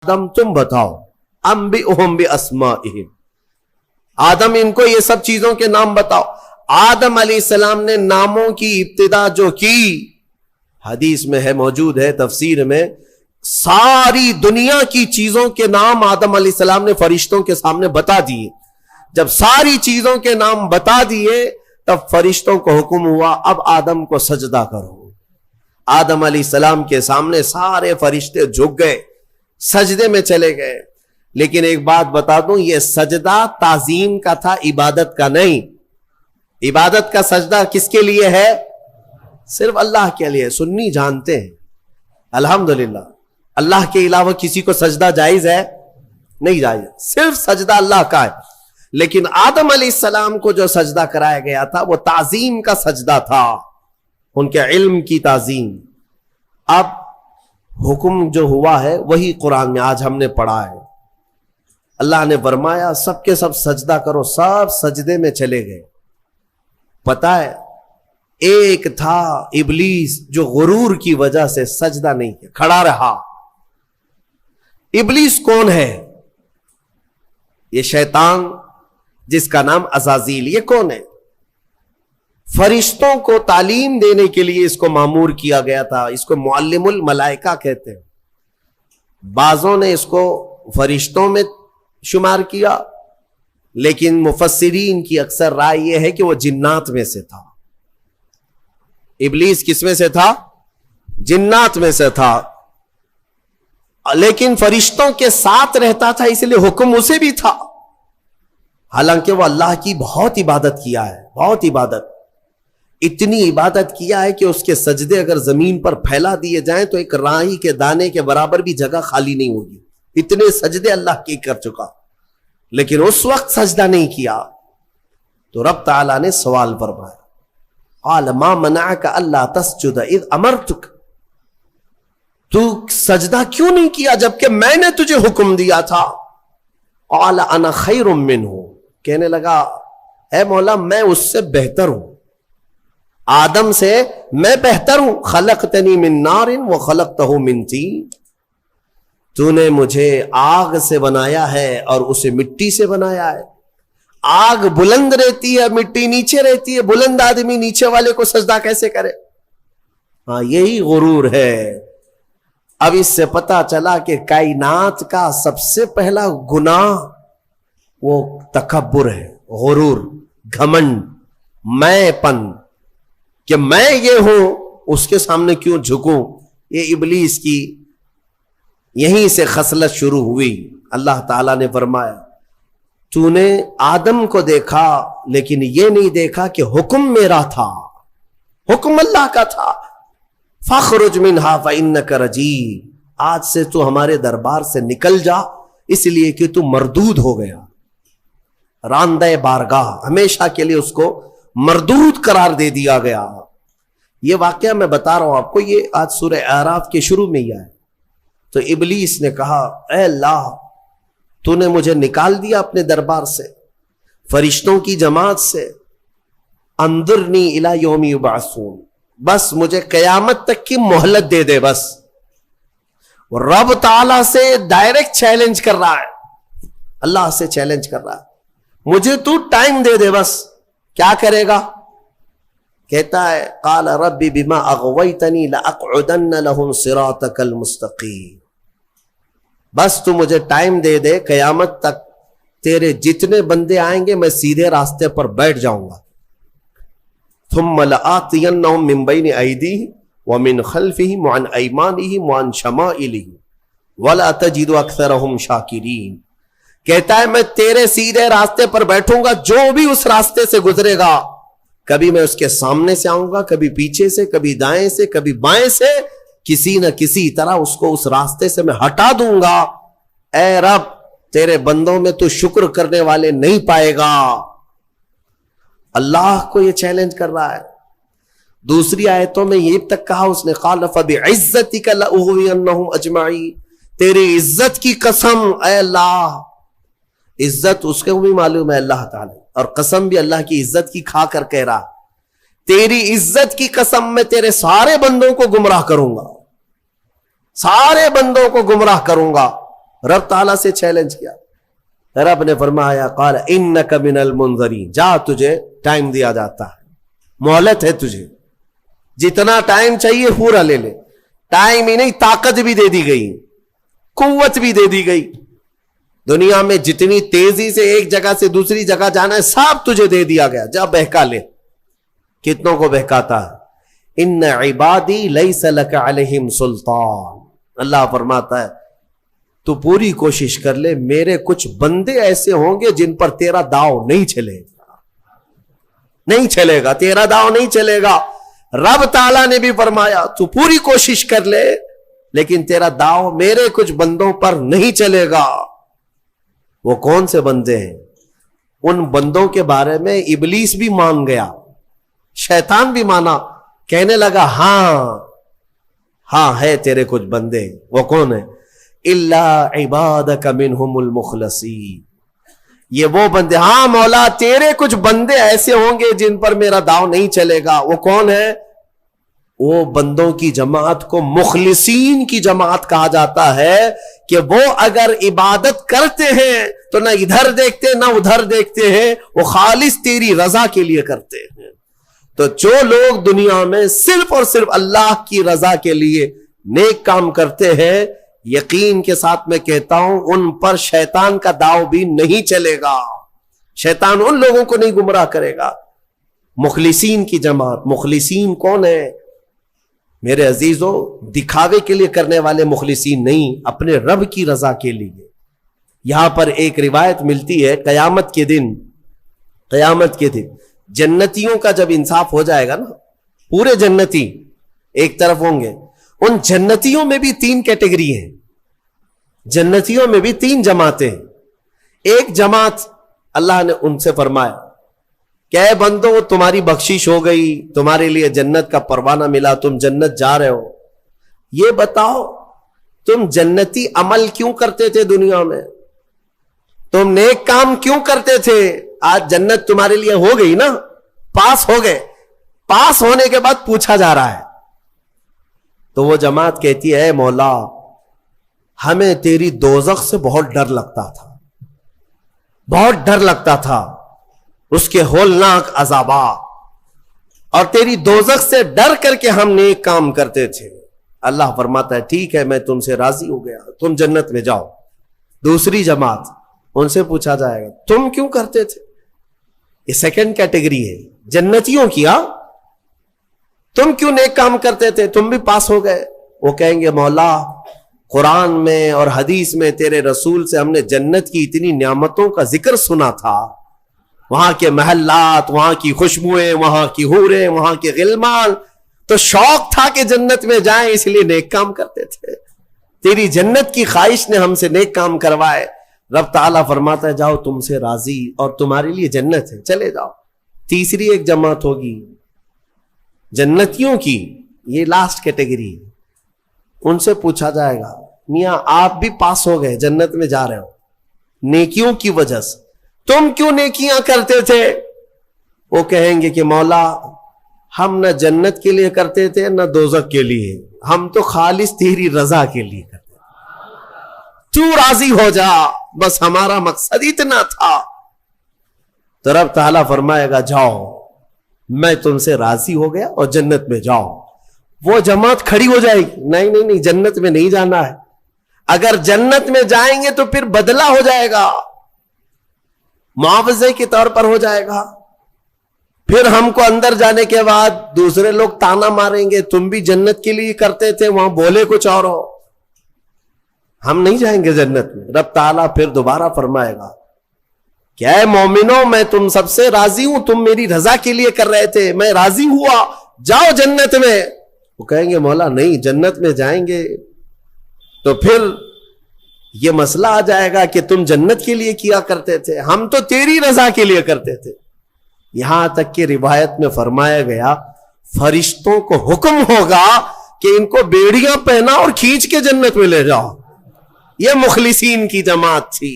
آدم تم بتاؤ انبئہم باسمائہم، آدم ان کو یہ سب چیزوں کے نام بتاؤ۔ آدم علیہ السلام نے ناموں کی ابتدا جو کی، حدیث میں ہے، موجود ہے تفسیر میں، ساری دنیا کی چیزوں کے نام آدم علیہ السلام نے فرشتوں کے سامنے بتا دیے۔ جب ساری چیزوں کے نام بتا دیے تب فرشتوں کو حکم ہوا اب آدم کو سجدہ کرو۔ آدم علیہ السلام کے سامنے سارے فرشتے جھک گئے، سجدے میں چلے گئے۔ لیکن ایک بات بتا دوں، یہ سجدہ تعظیم کا تھا، عبادت کا نہیں۔ عبادت کا سجدہ کس کے لیے ہے؟ صرف اللہ کے لیے۔ سنی جانتے ہیں الحمدللہ اللہ کے علاوہ کسی کو سجدہ جائز ہے؟ نہیں جائز، صرف سجدہ اللہ کا ہے۔ لیکن آدم علیہ السلام کو جو سجدہ کرایا گیا تھا وہ تعظیم کا سجدہ تھا، ان کے علم کی تعظیم۔ اب حکم جو ہوا ہے وہی قرآن میں آج ہم نے پڑھا ہے۔ اللہ نے فرمایا سب کے سب سجدہ کرو، سب سجدے میں چلے گئے۔ پتہ ہے ایک تھا ابلیس جو غرور کی وجہ سے سجدہ نہیں کیا، کھڑا رہا۔ ابلیس کون ہے؟ یہ شیطان جس کا نام عزازیل، یہ کون ہے؟ فرشتوں کو تعلیم دینے کے لیے اس کو مامور کیا گیا تھا، اس کو معلم الملائکہ کہتے ہیں۔ بعضوں نے اس کو فرشتوں میں شمار کیا، لیکن مفسرین کی اکثر رائے یہ ہے کہ وہ جنات میں سے تھا۔ ابلیس کس میں سے تھا؟ جنات میں سے تھا، لیکن فرشتوں کے ساتھ رہتا تھا، اس لیے حکم اسے بھی تھا۔ حالانکہ وہ اللہ کی بہت عبادت کیا ہے، بہت عبادت، اتنی عبادت کیا ہے کہ اس کے سجدے اگر زمین پر پھیلا دیے جائیں تو ایک راہی کے دانے کے برابر بھی جگہ خالی نہیں ہوگی، اتنے سجدے اللہ کی کر چکا۔ لیکن اس وقت سجدہ نہیں کیا تو رب تعالیٰ نے سوال فرمایا، قال ما منعک الا تسجد اذ امرتک، تو سجدہ کیوں نہیں کیا جبکہ میں نے تجھے حکم دیا تھا؟ قال انا خیر منہ، کہنے لگا اے مولا میں اس سے بہتر ہوں، آدم سے میں بہتر ہوں۔ خلقتنی من نار وخلقتہ من طین، تو نے مجھے آگ سے بنایا ہے اور اسے مٹی سے بنایا ہے۔ آگ بلند رہتی ہے، مٹی نیچے رہتی ہے، بلند آدمی نیچے والے کو سجدہ کیسے کرے؟ ہاں یہی غرور ہے۔ اب اس سے پتا چلا کہ کائنات کا سب سے پہلا گناہ وہ تکبر ہے، غرور، گھمنڈ، میں پن، کہ میں یہ ہوں اس کے سامنے کیوں جھکوں۔ یہ ابلیس کی یہیں سے خصلت شروع ہوئی۔ اللہ تعالیٰ نے فرمایا تو نے آدم کو دیکھا لیکن یہ نہیں دیکھا کہ حکم میرا تھا، حکم اللہ کا تھا۔ فاخرج منہا فإنک رجیم، آج سے تو ہمارے دربار سے نکل جا، اس لیے کہ تو مردود ہو گیا، راندہ بارگاہ، ہمیشہ کے لیے اس کو مردود قرار دے دیا گیا۔ یہ واقعہ میں بتا رہا ہوں آپ کو، یہ آج سورہ اعراف کے شروع میں ہی ہے۔ تو ابلیس نے کہا اے اللہ تو نے مجھے نکال دیا اپنے دربار سے، فرشتوں کی جماعت سے، انظرنی الی یوم یبعثون، بس مجھے قیامت تک کی مہلت دے دے بس۔ رب تعالیٰ سے ڈائریکٹ چیلنج کر رہا ہے، اللہ سے چیلنج کر رہا ہے، مجھے تو ٹائم دے دے بس۔ کیا کرے گا؟ کہتا ہے قال رب بما اغویتنی لاقعدن لهم صراطک المستقیم، بس تو مجھے ٹائم دے دے، قیامت تک تیرے جتنے بندے آئیں گے میں سیدھے راستے پر بیٹھ جاؤں گا۔ ثم لآتینہم من بین ایدیہم ومن خلفہم وعن ایمانہم وعن شمائلہم ولا تجد اکثرہم شاکرین، کہتا ہے میں تیرے سیدھے راستے پر بیٹھوں گا، جو بھی اس راستے سے گزرے گا، کبھی میں اس کے سامنے سے آؤں گا، کبھی پیچھے سے، کبھی دائیں سے، کبھی بائیں سے، کسی نہ کسی طرح اس کو اس راستے سے میں ہٹا دوں گا۔ اے رب تیرے بندوں میں تو شکر کرنے والے نہیں پائے گا۔ اللہ کو یہ چیلنج کر رہا ہے۔ دوسری آیتوں میں یہ تک کہا اس نے قال فبعزتک لاغوینہم اجمعین، تیری عزت کی قسم اے اللہ، عزت اس کو بھی معلوم ہے اللہ تعالی، اور قسم بھی اللہ کی عزت کی کھا کر کہہ رہا تیری عزت کی قسم میں تیرے سارے بندوں کو گمراہ کروں گا، سارے بندوں کو گمراہ کروں گا۔ رب تعالیٰ سے چیلنج کیا. رب نے فرمایا قال انک من المنظرین، جا تجھے ٹائم دیا جاتا ہے، مہلت ہے تجھے، جتنا ٹائم چاہیے پورا لے لے. ٹائم ہی نہیں، طاقت بھی دے دی گئی، قوت بھی دے دی گئی. دنیا میں جتنی تیزی سے ایک جگہ سے دوسری جگہ جانا ہے سب تجھے دے دیا گیا، جا بہکا لے. کتنوں کو بہکاتا ہے. ان عبادی لیس لک علیہم سلطان، اللہ فرماتا ہے تو پوری کوشش کر لے، میرے کچھ بندے ایسے ہوں گے جن پر تیرا داؤ نہیں چلے گا، نہیں چلے گا، تیرا داؤ نہیں چلے گا. رب تعالیٰ نے بھی فرمایا تو پوری کوشش کر لے لیکن تیرا داؤ میرے کچھ بندوں پر نہیں چلے گا. وہ کون سے بندے ہیں؟ ان بندوں کے بارے میں ابلیس بھی مان گیا، شیطان بھی مانا، کہنے لگا ہاں ہے تیرے کچھ بندے. وہ کون ہے؟ الا عبادک منہم المخلصین، یہ وہ بندے، ہاں مولا تیرے کچھ بندے ایسے ہوں گے جن پر میرا داؤ نہیں چلے گا. وہ کون ہے؟ وہ بندوں کی جماعت کو مخلصین کی جماعت کہا جاتا ہے کہ وہ اگر عبادت کرتے ہیں تو نہ ادھر دیکھتے نہ ادھر دیکھتے ہیں، وہ خالص تیری رضا کے لیے کرتے ہیں. تو جو لوگ دنیا میں صرف اور صرف اللہ کی رضا کے لیے نیک کام کرتے ہیں، یقین کے ساتھ میں کہتا ہوں ان پر شیطان کا داؤ بھی نہیں چلے گا. شیطان ان لوگوں کو نہیں گمراہ کرے گا. مخلصین کی جماعت. مخلصین کون ہے میرے عزیزو؟ دکھاوے کے لیے کرنے والے مخلصین نہیں، اپنے رب کی رضا کے لیے. یہاں پر ایک روایت ملتی ہے قیامت کے دن جنتیوں کا جب انصاف ہو جائے گا نا، پورے جنتی ایک طرف ہوں گے، ان جنتیوں میں بھی 3 کیٹیگری ہیں، جنتیوں میں بھی 3 جماعتیں. ایک جماعت اللہ نے ان سے فرمایا کہ اے بندو تمہاری بخشش ہو گئی، تمہارے لیے جنت کا پروانہ ملا، تم جنت جا رہے ہو. یہ بتاؤ تم جنتی عمل کیوں کرتے تھے دنیا میں؟ تم نیک کام کیوں کرتے تھے؟ آج جنت تمہارے لیے ہو گئی نا، پاس ہو گئے. پاس ہونے کے بعد پوچھا جا رہا ہے تو وہ جماعت کہتی ہے اے مولا ہمیں تیری دوزخ سے بہت ڈر لگتا تھا، بہت ڈر لگتا تھا، اس کے ہولناک عذابات، اور تیری دوزخ سے ڈر کر کے ہم نیک کام کرتے تھے. اللہ فرماتا ہے ٹھیک ہے میں تم سے راضی ہو گیا، تم جنت میں جاؤ. دوسری جماعت، ان سے پوچھا جائے گا تم کیوں کرتے تھے؟ یہ سیکنڈ کیٹیگری ہے جنتیوں کی. تم کیوں نیک کام کرتے تھے؟ تم بھی پاس ہو گئے. وہ کہیں گے مولا قرآن میں اور حدیث میں تیرے رسول سے ہم نے جنت کی اتنی نعمتوں کا ذکر سنا تھا، وہاں کے محلات، وہاں کی خوشبوئیں، وہاں کی حوریں، وہاں کے غلمان، تو شوق تھا کہ جنت میں جائیں، اس لیے نیک کام کرتے تھے. تیری جنت کی خواہش نے ہم سے نیک کام کروائے. رب تعالیٰ فرماتا ہے جاؤ تم سے راضی اور تمہارے لیے جنت ہے، چلے جاؤ. تیسری ایک جماعت ہوگی جنتیوں کی، یہ لاسٹ کیٹیگری. ان سے پوچھا جائے گا میاں آپ بھی پاس ہو گئے، جنت میں جا رہے ہو نیکیوں کی وجہ سے، تم کیوں نیکیاں کرتے تھے؟ وہ کہیں گے کہ مولا ہم نہ جنت کے لیے کرتے تھے نہ دوزخ کے لیے، ہم تو خالص تیری رضا کے لیے کرتے تھے، تو راضی ہو جا، بس ہمارا مقصد اتنا تھا. تو رب تعالیٰ فرمائے گا جاؤ میں تم سے راضی ہو گیا اور جنت میں جاؤ. وہ جماعت کھڑی ہو جائے گی نہیں جنت میں نہیں جانا ہے. اگر جنت میں جائیں گے تو پھر بدلہ ہو جائے گا، معاوضے کے طور پر ہو جائے گا. پھر ہم کو اندر جانے کے بعد دوسرے لوگ تانا ماریں گے تم بھی جنت کے لیے کرتے تھے، وہاں بولے کچھ اور ہو، ہم نہیں جائیں گے جنت میں. رب تعالیٰ پھر دوبارہ فرمائے گا کیا اے مومنوں میں تم سب سے راضی ہوں، تم میری رضا کے لیے کر رہے تھے، میں راضی ہوا، جاؤ جنت میں. وہ کہیں گے مولا نہیں جنت میں جائیں گے تو پھر یہ مسئلہ آ جائے گا کہ تم جنت کے لیے کیا کرتے تھے، ہم تو تیری رضا کے لیے کرتے تھے. یہاں تک کہ روایت میں فرمایا گیا فرشتوں کو حکم ہوگا کہ ان کو بیڑیاں پہنا اور کھینچ کے جنت میں لے جاؤ. یہ مخلصین کی جماعت تھی،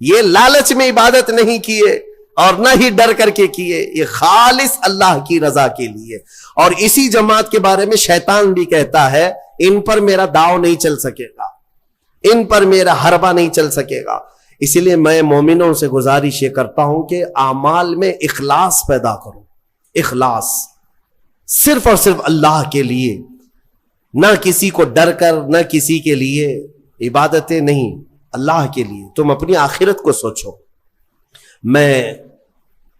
یہ لالچ میں عبادت نہیں کیے اور نہ ہی ڈر کر کے کیے، یہ خالص اللہ کی رضا کے لیے. اور اسی جماعت کے بارے میں شیطان بھی کہتا ہے ان پر میرا داؤ نہیں چل سکے گا، ان پر میرا حربہ نہیں چل سکے گا. اسی لیے میں مومنوں سے گزارش یہ کرتا ہوں کہ اعمال میں اخلاص پیدا کرو. اخلاص صرف اور صرف اللہ کے لیے، نہ کسی کو ڈر کر، نہ کسی کے لیے. عبادتیں نہیں، اللہ کے لیے. تم اپنی آخرت کو سوچو. میں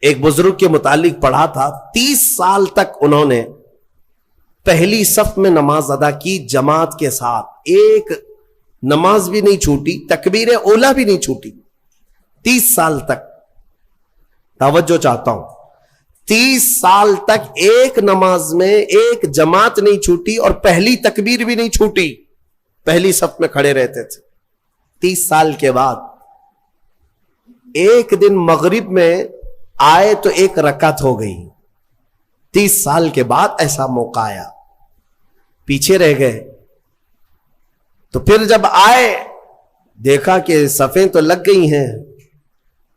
ایک بزرگ کے متعلق پڑھا تھا، 30 سال تک انہوں نے پہلی صف میں نماز ادا کی جماعت کے ساتھ. ایک نماز بھی نہیں چھوٹی، تکبیر اولا بھی نہیں چھوٹی. 30 سال تک. توجہ چاہتا ہوں، 30 سال تک ایک نماز میں ایک جماعت نہیں چھوٹی اور پہلی تکبیر بھی نہیں چھوٹی. پہلی صف میں کھڑے رہتے تھے. 30 سال کے بعد ایک دن مغرب میں آئے تو ایک رکعت ہو گئی. 30 سال کے بعد ایسا موقع آیا، پیچھے رہ گئے. تو پھر جب آئے دیکھا کہ صفیں تو لگ گئی ہیں،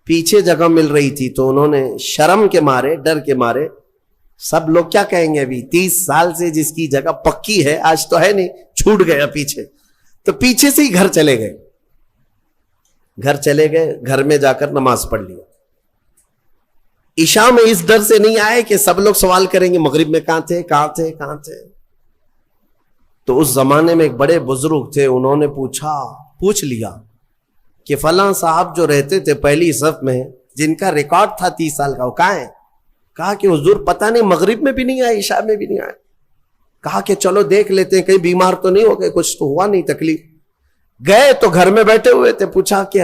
پیچھے جگہ مل رہی تھی. تو انہوں نے شرم کے مارے، ڈر کے مارے، سب لوگ کیا کہیں گے، ابھی 30 سال سے جس کی جگہ پکی ہے آج تو ہے نہیں، چھوٹ گیا پیچھے. تو پیچھے سے ہی گھر چلے گئے. گھر میں جا کر نماز پڑھ لیا. عشاء میں اس ڈر سے نہیں آئے کہ سب لوگ سوال کریں گے مغرب میں کہاں تھے. تو اس زمانے میں ایک بڑے بزرگ تھے، انہوں نے پوچھ لیا کہ فلاں صاحب جو رہتے تھے پہلی صف میں، جن کا ریکارڈ تھا 30 سال کا، وہ کہاں ہے؟ کہا کہ حضور پتہ نہیں، مغرب میں بھی نہیں آئے، عشاء میں بھی نہیں آئے. کہا کہ چلو دیکھ لیتے ہیں، کہیں بیمار تو نہیں ہو گئے، کچھ تو ہوا نہیں تکلیف. گئے تو گھر میں بیٹھے ہوئے تھے. پوچھا کہ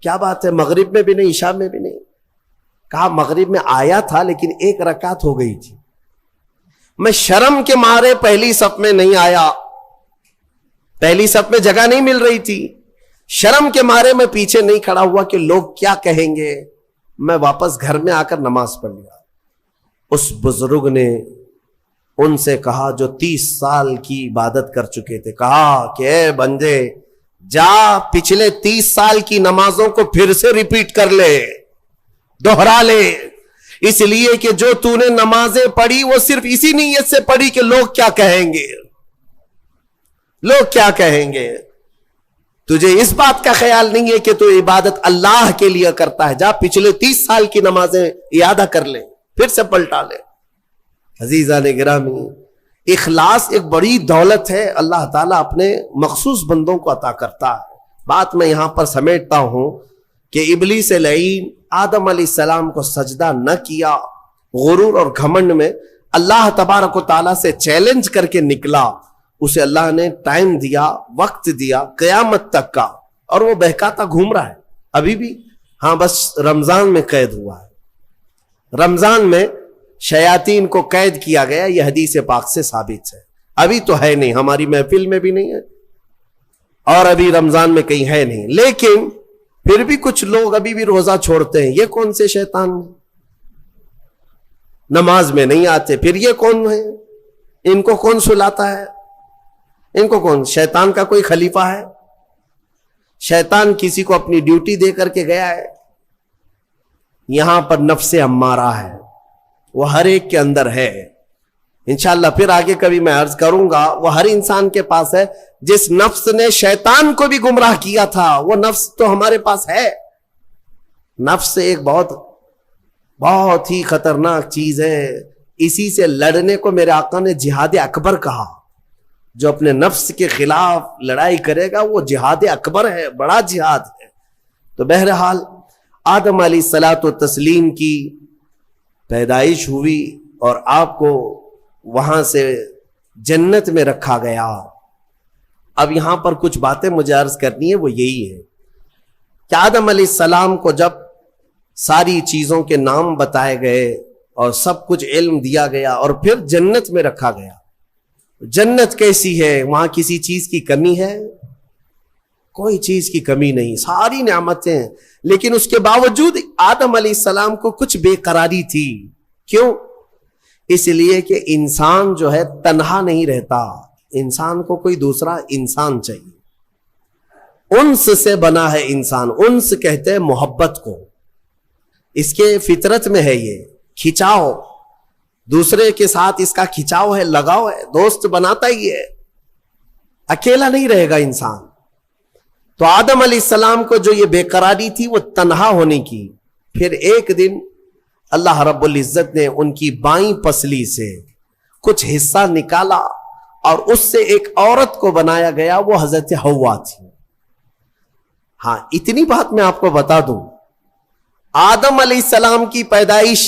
کیا بات ہے، مغرب میں بھی نہیں، عشاء میں بھی نہیں. کہا مغرب میں آیا تھا لیکن ایک رکعت ہو گئی تھی، میں شرم کے مارے پہلی صف میں نہیں آیا. پہلی صف میں جگہ نہیں مل رہی تھی، شرم کے مارے میں پیچھے نہیں کھڑا ہوا کہ لوگ کیا کہیں گے. میں واپس گھر میں آ کر نماز پڑھ لیا. اس بزرگ نے ان سے کہا جو 30 سال کی عبادت کر چکے تھے، کہا کہ اے بندے، جا پچھلے 30 سال کی نمازوں کو پھر سے ریپیٹ کر لے، دوہرا لے. اس لیے کہ جو تو نے نمازیں پڑھی وہ صرف اسی نیت سے پڑھی کہ لوگ کیا کہیں گے، لوگ کیا کہیں گے. تجھے اس بات کا خیال نہیں ہے کہ تو عبادت اللہ کے لیے کرتا ہے. جا پچھلے 30 سال کی نمازیں اعادہ کر لے، پھر سے پلٹا لے. عزیزان گرامی، اخلاص ایک بڑی دولت ہے، اللہ تعالیٰ اپنے مخصوص بندوں کو عطا کرتا ہے. بات میں یہاں پر سمیٹتا ہوں کہ ابلیس لعین آدم علیہ السلام کو سجدہ نہ کیا، غرور اور گھمنڈ میں اللہ تبارک و تعالیٰ سے چیلنج کر کے نکلا. اسے اللہ نے ٹائم دیا، وقت دیا قیامت تک کا، اور وہ بہکاتا گھوم رہا ہے ابھی بھی. ہاں بس رمضان میں قید ہوا ہے، رمضان میں شیاطین کو قید کیا گیا، یہ حدیث پاک سے ثابت ہے. ابھی تو ہے نہیں، ہماری محفل میں بھی نہیں ہے اور ابھی رمضان میں کہیں ہے نہیں. لیکن پھر بھی کچھ لوگ ابھی بھی روزہ چھوڑتے ہیں. یہ کون سے شیطان ہیں؟ نماز میں نہیں آتے، پھر یہ کون ہے؟ ان کو کون سلاتا ہے؟ ان کو کون؟ شیطان کا کوئی خلیفہ ہے؟ شیطان کسی کو اپنی ڈیوٹی دے کر کے گیا ہے؟ یہاں پر نفس امارہ ہے، وہ ہر ایک کے اندر ہے. انشاءاللہ پھر آگے کبھی میں عرض کروں گا، وہ ہر انسان کے پاس ہے. جس نفس نے شیطان کو بھی گمراہ کیا تھا وہ نفس تو ہمارے پاس ہے. نفس ایک بہت ہی خطرناک چیز ہے. اسی سے لڑنے کو میرے آقا نے جہاد اکبر کہا. جو اپنے نفس کے خلاف لڑائی کرے گا وہ جہاد اکبر ہے، بڑا جہاد ہے. تو بہرحال آدم علیہ الصلاۃ والتسلیم کی پیدائش ہوئی اور آپ کو وہاں سے جنت میں رکھا گیا. اب یہاں پر کچھ باتیں مجھے عرض کرنی ہے، وہ یہی ہے کہ آدم علیہ السلام کو جب ساری چیزوں کے نام بتائے گئے اور سب کچھ علم دیا گیا اور پھر جنت میں رکھا گیا. جنت کیسی ہے؟ وہاں کسی چیز کی کمی ہے؟ کوئی چیز کی کمی نہیں، ساری نعمتیں ہیں. لیکن اس کے باوجود آدم علیہ السلام کو کچھ بے قراری تھی. کیوں؟ اس لیے کہ انسان جو ہے تنہا نہیں رہتا، انسان کو کوئی دوسرا انسان چاہیے. انس سے بنا ہے انسان. انس کہتے ہیں محبت کو، اس کے فطرت میں ہے یہ کھچاؤ، دوسرے کے ساتھ اس کا کھچاؤ ہے، لگاؤ ہے، دوست بناتا ہی ہے، اکیلا نہیں رہے گا انسان. تو آدم علیہ السلام کو جو یہ بے قراری تھی وہ تنہا ہونے کی، پھر ایک دن اللہ رب العزت نے ان کی بائیں پسلی سے کچھ حصہ نکالا اور اس سے ایک عورت کو بنایا گیا، وہ حضرت حوا تھی۔ ہاں، اتنی بات میں آپ کو بتا دوں، آدم علیہ السلام کی پیدائش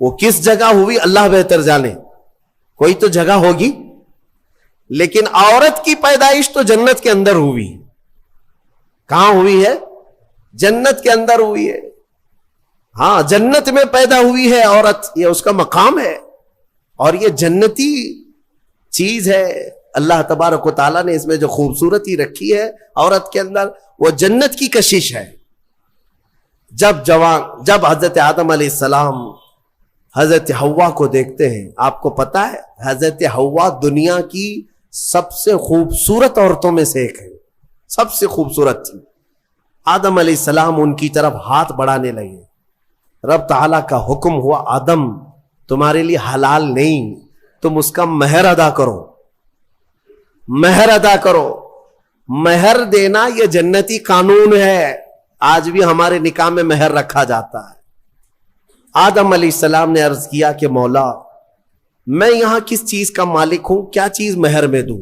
وہ کس جگہ ہوئی اللہ بہتر جانے، کوئی تو جگہ ہوگی، لیکن عورت کی پیدائش تو جنت کے اندر ہوئی۔ کہاں ہوئی ہے؟ جنت کے اندر ہوئی ہے۔ ہاں، جنت میں پیدا ہوئی ہے عورت، یہ اس کا مقام ہے، اور یہ جنتی چیز ہے۔ اللہ تبارک و تعالیٰ نے اس میں جو خوبصورتی رکھی ہے عورت کے اندر، وہ جنت کی کشش ہے۔ جب حضرت آدم علیہ السلام حضرت حوا کو دیکھتے ہیں، آپ کو پتا ہے حضرت حوا دنیا کی سب سے خوبصورت عورتوں میں سے ایک ہے، سب سے خوبصورت تھی۔ آدم علیہ السلام ان کی طرف ہاتھ بڑھانے لگے، رب تعالیٰ کا حکم ہوا، آدم تمہارے لیے حلال نہیں، تم اس کا مہر ادا کرو، مہر ادا کرو۔ مہر دینا یہ جنتی قانون ہے، آج بھی ہمارے نکاح میں مہر رکھا جاتا ہے۔ آدم علیہ السلام نے عرض کیا کہ مولا، میں یہاں کس چیز کا مالک ہوں، کیا چیز مہر میں دوں؟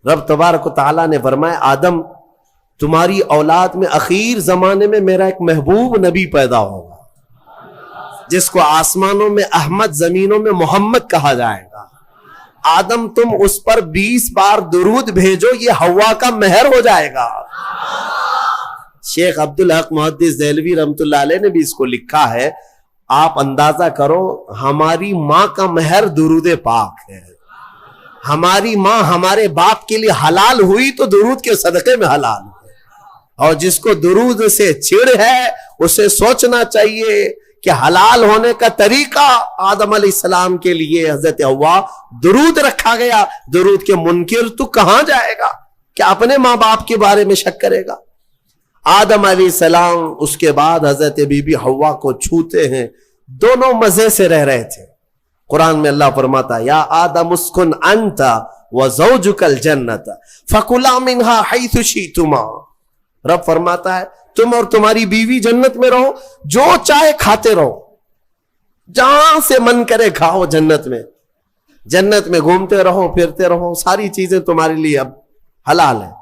رب تبارک و تعالیٰ نے فرمایا، آدم تمہاری اولاد میں اخیر زمانے میں میرا ایک محبوب نبی پیدا ہوگا، جس کو آسمانوں میں احمد، زمینوں میں محمد کہا جائے گا۔ آدم تم اس پر 20 بار درود بھیجو، یہ حوا کا مہر ہو جائے گا۔ شیخ عبدالحق محدث دہلوی رحمت اللہ علیہ نے بھی اس کو لکھا ہے، آپ اندازہ کرو ہماری ماں کا مہر درود پاک ہے۔ ہماری ماں ہمارے باپ کے لیے حلال ہوئی تو درود کے صدقے میں حلال ہے، اور جس کو درود سے چھڑ ہے اسے سوچنا چاہیے کہ حلال ہونے کا طریقہ آدم علیہ السلام کے لیے حضرت حوا درود رکھا گیا۔ درود کے منکر تو کہاں جائے گا، کیا اپنے ماں باپ کے بارے میں شک کرے گا؟ آدم علیہ السلام اس کے بعد حضرت بی بی حوا کو چھوتے ہیں، دونوں مزے سے رہ رہے تھے۔ قرآن میں اللہ فرماتا، یا آدم اسکن انت وزوجک الجنت فکلا منہا حیث شئتما۔ رب فرماتا ہے تم اور تمہاری بیوی جنت میں رہو، جو چاہے کھاتے رہو، جہاں سے من کرے کھاؤ، جنت میں گھومتے رہو، پھرتے رہو، ساری چیزیں تمہارے لیے اب حلال ہیں۔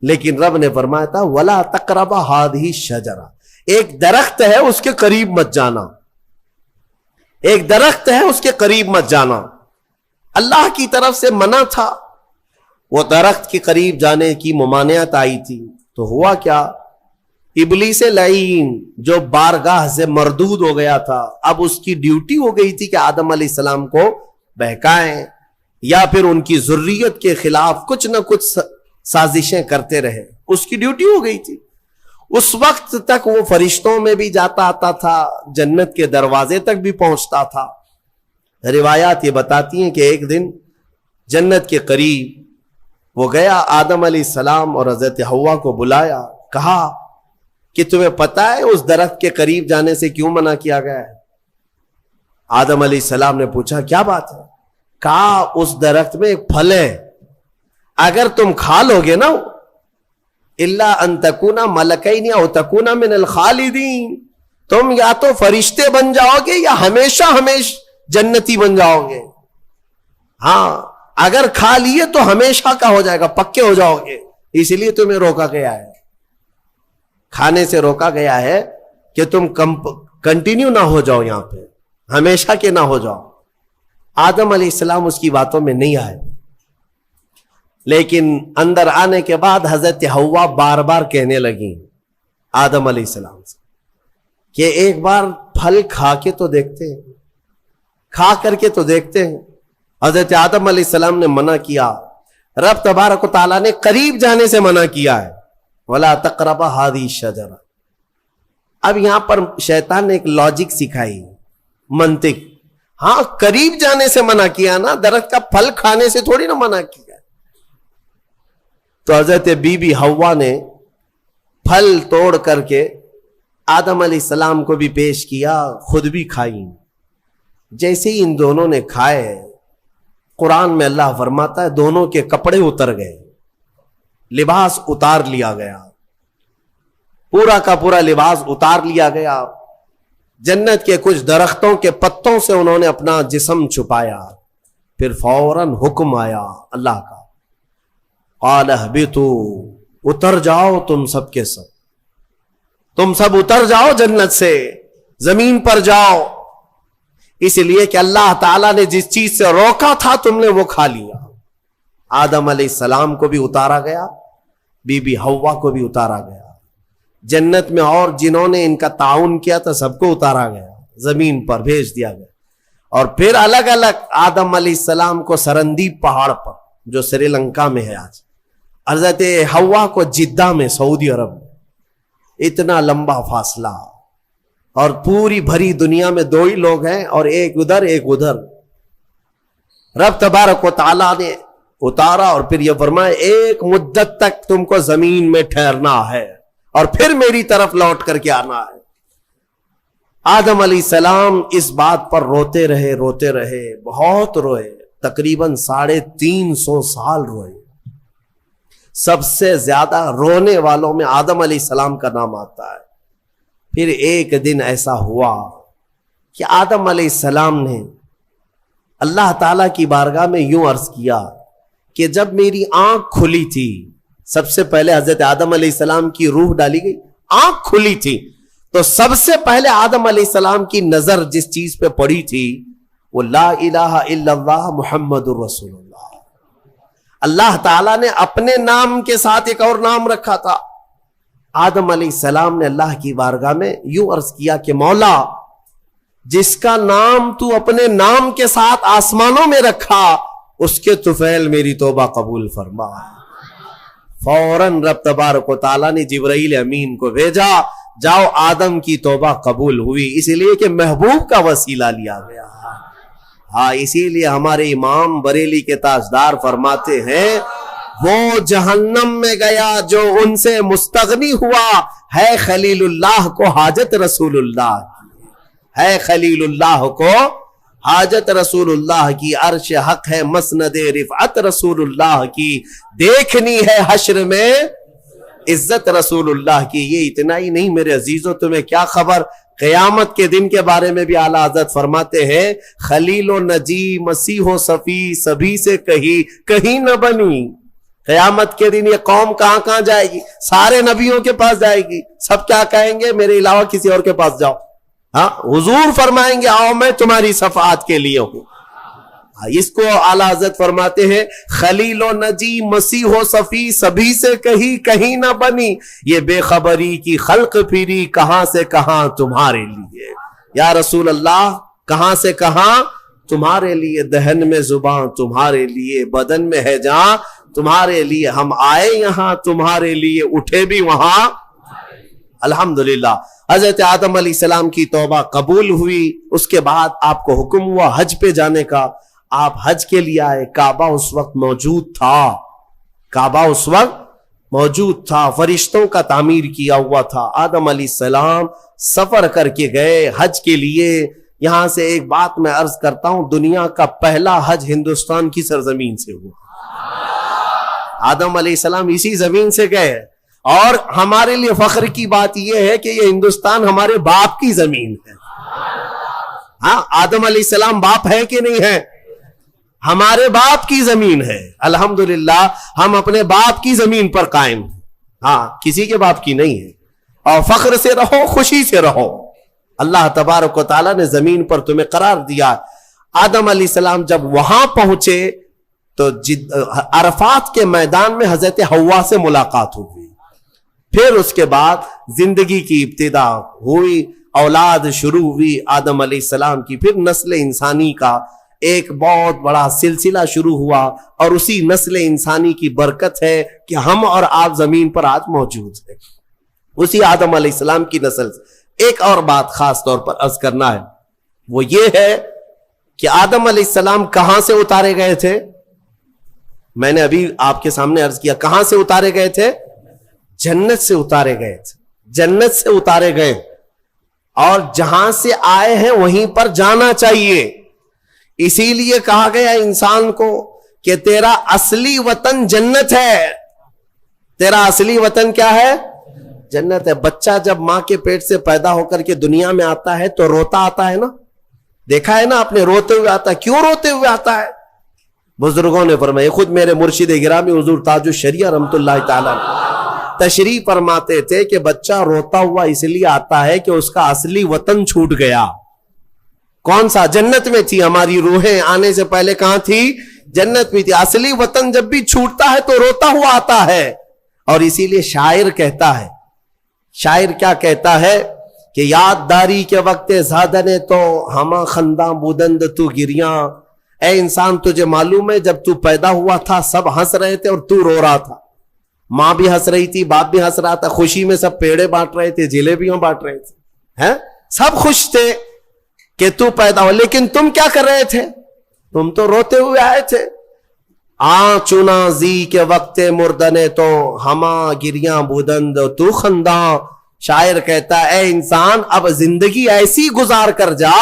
لیکن رب نے فرمایا تھا وَلَا تَقْرَبَ هَذِهِ الشَّجَرَةَ، ایک درخت ہے اس کے قریب مت جانا، ایک درخت ہے اس کے قریب مت جانا۔ اللہ کی طرف سے منع تھا، وہ درخت کے قریب جانے کی ممانعت آئی تھی، تو ہوا کیا؟ ابلیس لعین جو بارگاہ سے مردود ہو گیا تھا، اب اس کی ڈیوٹی ہو گئی تھی کہ آدم علیہ السلام کو بہکائیں یا پھر ان کی ذریت کے خلاف کچھ نہ کچھ سازشیں کرتے رہے، اس کی ڈیوٹی ہو گئی تھی۔ اس وقت تک وہ فرشتوں میں بھی جاتا آتا تھا، جنت کے دروازے تک بھی پہنچتا تھا۔ روایات یہ بتاتی ہیں کہ ایک دن جنت کے قریب وہ گیا، آدم علیہ السلام اور حضرت حوا کو بلایا، کہا کہ تمہیں پتا ہے اس درخت کے قریب جانے سے کیوں منع کیا گیا ہے؟ آدم علیہ السلام نے پوچھا کیا بات ہے؟ کہا اس درخت میں ایک پھل ہے، اگر تم کھا لو گے نا، الا ان تکونا ملکین او تکونا من الخالدین، تم یا تو فرشتے بن جاؤ گے یا ہمیشہ جنتی بن جاؤ گے۔ ہاں، اگر کھا لیے تو ہمیشہ کا ہو جائے گا، پکے ہو جاؤ گے، اس لیے تمہیں روکا گیا ہے، کھانے سے روکا گیا ہے کہ تم کنٹینیو نہ ہو جاؤ، یہاں پہ ہمیشہ کے نہ ہو جاؤ۔ آدم علیہ السلام اس کی باتوں میں نہیں آئے، لیکن اندر آنے کے بعد حضرت حوا بار بار کہنے لگی آدم علیہ السلام سے کہ ایک بار پھل کھا کے تو دیکھتے ہیں، کھا کر کے تو دیکھتے ہیں۔ حضرت آدم علیہ السلام نے منع کیا، رب تبارک و تعالیٰ نے قریب جانے سے منع کیا ہے، وَلَا تَقْرَبَ هَذِهِ الشَّجَرَةَ۔ اب یہاں پر شیطان نے ایک لاجک سکھائی، منطق۔ ہاں، قریب جانے سے منع کیا نا، درخت کا پھل کھانے سے تھوڑی نہ منع کیا۔ تو حضرت بی بی حوا نے پھل توڑ کر کے آدم علیہ السلام کو بھی پیش کیا، خود بھی کھائی۔ جیسے ہی ان دونوں نے کھائے، قرآن میں اللہ فرماتا ہے دونوں کے کپڑے اتر گئے، لباس اتار لیا گیا، پورا کا پورا لباس اتار لیا گیا. جنت کے کچھ درختوں کے پتوں سے انہوں نے اپنا جسم چھپایا. پھر فوراً حکم آیا اللہ کا، قال اہبطوا، اتر جاؤ تم سب کے سب، تم سب اتر جاؤ جنت سے، زمین پر جاؤ. اس لیے کہ اللہ تعالیٰ نے جس چیز سے روکا تھا تم نے وہ کھا لیا. آدم علیہ السلام کو بھی اتارا گیا، بی بی حوا کو بھی اتارا گیا. جنت میں اور جنہوں نے ان کا تعاون کیا تھا سب کو اتارا گیا، زمین پر بھیج دیا گیا. اور پھر الگ الگ آدم علیہ السلام کو سرندیپ پہاڑ پر جو سری لنکا میں ہے آج، حضرت حوا کو جدہ میں سعودی عرب میں. اتنا لمبا فاصلہ، اور پوری بھری دنیا میں دو ہی لوگ ہیں، اور ایک ادھر ایک ادھر. رب تبارک و تعالیٰ نے اتارا اور پھر یہ فرمایا ایک مدت تک تم کو زمین میں ٹھہرنا ہے اور پھر میری طرف لوٹ کر کے آنا ہے. آدم علیہ السلام اس بات پر روتے رہے، بہت روئے، تقریباً 350 سال روئے. سب سے زیادہ رونے والوں میں آدم علیہ السلام کا نام آتا ہے. پھر ایک دن ایسا ہوا کہ آدم علیہ السلام نے اللہ تعالیٰ کی بارگاہ میں یوں عرض کیا کہ جب میری آنکھ کھلی تھی، سب سے پہلے حضرت آدم علیہ السلام کی روح ڈالی گئی، آنکھ کھلی تھی تو سب سے پہلے آدم علیہ السلام کی نظر جس چیز پہ پڑی تھی وہ لا الہ الا اللہ محمد الرسول اللہ. اللہ تعالیٰ نے اپنے نام کے ساتھ ایک اور نام رکھا تھا. آدم علیہ السلام نے اللہ کی بارگاہ میں یوں عرض کیا کہ مولا، جس کا نام تو اپنے نام کے ساتھ آسمانوں میں رکھا اس کے طفیل میری توبہ قبول فرما. فوراً رب تبارک و تعالیٰ نے جبرائیل امین کو بھیجا، جاؤ آدم کی توبہ قبول ہوئی، اس لیے کہ محبوب کا وسیلہ لیا گیا. ہاں، اسی لیے ہمارے امام بریلی کے تاجدار فرماتے ہیں وہ جہنم میں گیا جو ان سے مستغنی ہوا، ہے خلیل اللہ کو حاجت رسول اللہ کی، ہے خلیل اللہ کو حاجت رسول اللہ کی، عرش حق ہے مسند رفعت رسول اللہ کی، دیکھنی ہے حشر میں عزت رسول اللہ کی. یہ اتنا ہی نہیں میرے عزیزوں، تمہیں کیا خبر، قیامت کے دن کے بارے میں بھی اعلیٰ حضرت فرماتے ہیں خلیل و نجی مسیح و صفی سبھی سے کہیں نہ بنی. قیامت کے دن یہ قوم کہاں کہاں جائے گی؟ سارے نبیوں کے پاس جائے گی. سب کیا کہیں گے؟ میرے علاوہ کسی اور کے پاس جاؤ. ہاں، حضور فرمائیں گے آؤ میں تمہاری شفاعت کے لیے ہوں. اس کو اعلیٰ حضرت فرماتے ہیں خلیل و نجی مسیح و صفی سبھی سے کہیں نہ بنی، یہ بے خبری کی خلق پھری کہاں سے کہاں تمہارے لیے. یا رسول اللہ، کہاں سے کہاں تمہارے لیے، دہن میں زباں تمہارے لیے، بدن میں ہے جان تمہارے لیے، ہم آئے یہاں تمہارے لیے، اٹھے بھی وہاں. الحمدللہ حضرت آدم علیہ السلام کی توبہ قبول ہوئی. اس کے بعد آپ کو حکم ہوا حج پہ جانے کا. آپ حج کے لیے آئے. کعبہ اس وقت موجود تھا، کعبہ اس وقت موجود تھا، فرشتوں کا تعمیر کیا ہوا تھا. آدم علیہ السلام سفر کر کے گئے حج کے لیے. یہاں سے ایک بات میں عرض کرتا ہوں، دنیا کا پہلا حج ہندوستان کی سرزمین سے ہوا. آدم علیہ السلام اسی زمین سے گئے. اور ہمارے لیے فخر کی بات یہ ہے کہ یہ ہندوستان ہمارے باپ کی زمین ہے. ہاں، آدم علیہ السلام باپ ہے کہ نہیں ہے؟ ہمارے باپ کی زمین ہے. الحمدللہ ہم اپنے باپ کی زمین پر قائم ہیں. ہاں، کسی کے باپ کی نہیں ہے. اور فخر سے رہو، خوشی سے رہو. اللہ تبارک و تعالیٰ نے زمین پر تمہیں قرار دیا. آدم علیہ السلام جب وہاں پہنچے تو عرفات کے میدان میں حضرت حوا سے ملاقات ہوئی. پھر اس کے بعد زندگی کی ابتدا ہوئی، اولاد شروع ہوئی آدم علیہ السلام کی. پھر نسل انسانی کا ایک بہت بڑا سلسلہ شروع ہوا، اور اسی نسل انسانی کی برکت ہے کہ ہم اور آپ زمین پر آج موجود ہیں. اسی آدم علیہ السلام کی نسل سے ایک اور بات خاص طور پر عرض کرنا ہے، وہ یہ ہے کہ آدم علیہ السلام کہاں سے اتارے گئے تھے؟ میں نے ابھی آپ کے سامنے عرض کیا کہاں سے اتارے گئے تھے؟ جنت سے اتارے گئے تھے. جنت سے اتارے گئے، اور جہاں سے آئے ہیں وہیں پر جانا چاہیے. اسی لیے کہا گیا انسان کو کہ تیرا اصلی وطن جنت ہے. تیرا اصلی وطن کیا ہے؟ جنت ہے. بچہ جب ماں کے پیٹ سے پیدا ہو کر کے دنیا میں آتا ہے تو روتا آتا ہے نا, دیکھا ہے نا آپ نے, روتے ہوئے آتا ہے. کیوں روتے ہوئے آتا ہے؟ بزرگوں نے فرمایا, خود میرے مرشد گرامی حضور تاج الشریعہ رحمت اللہ تعالی تشریف فرماتے تھے کہ بچہ روتا ہوا اس لیے آتا ہے کہ اس کا اصلی وطن چھوٹ گیا. کون سا؟ جنت میں تھی. ہماری روحیں آنے سے پہلے کہاں تھی؟ جنت میں تھی. اصلی وطن جب بھی چھوٹتا ہے تو روتا ہوا آتا ہے. اور اسی لیے شاعر کہتا ہے, شاعر کیا کہتا ہے کہ یاد داری کے وقت زادنے تو ہما خنداں بودند تو گریاں. اے انسان تجھے معلوم ہے جب تو پیدا ہوا تھا سب ہنس رہے تھے اور تو رو رہا تھا. ماں بھی ہنس رہی تھی, باپ بھی ہنس رہا تھا, خوشی میں سب پیڑے بانٹ رہے تھے, جلیبیاں بانٹ رہے تھے, ہیں سب خوش تھے کہ تو پیدا ہو. لیکن تم کیا کر رہے تھے؟ تم تو روتے ہوئے آئے تھے. چنا زی کے وقت مردنے تو ہما گریاں بودند تو خنداں. شاعر کہتا ہے اے انسان اب زندگی ایسی گزار کر جا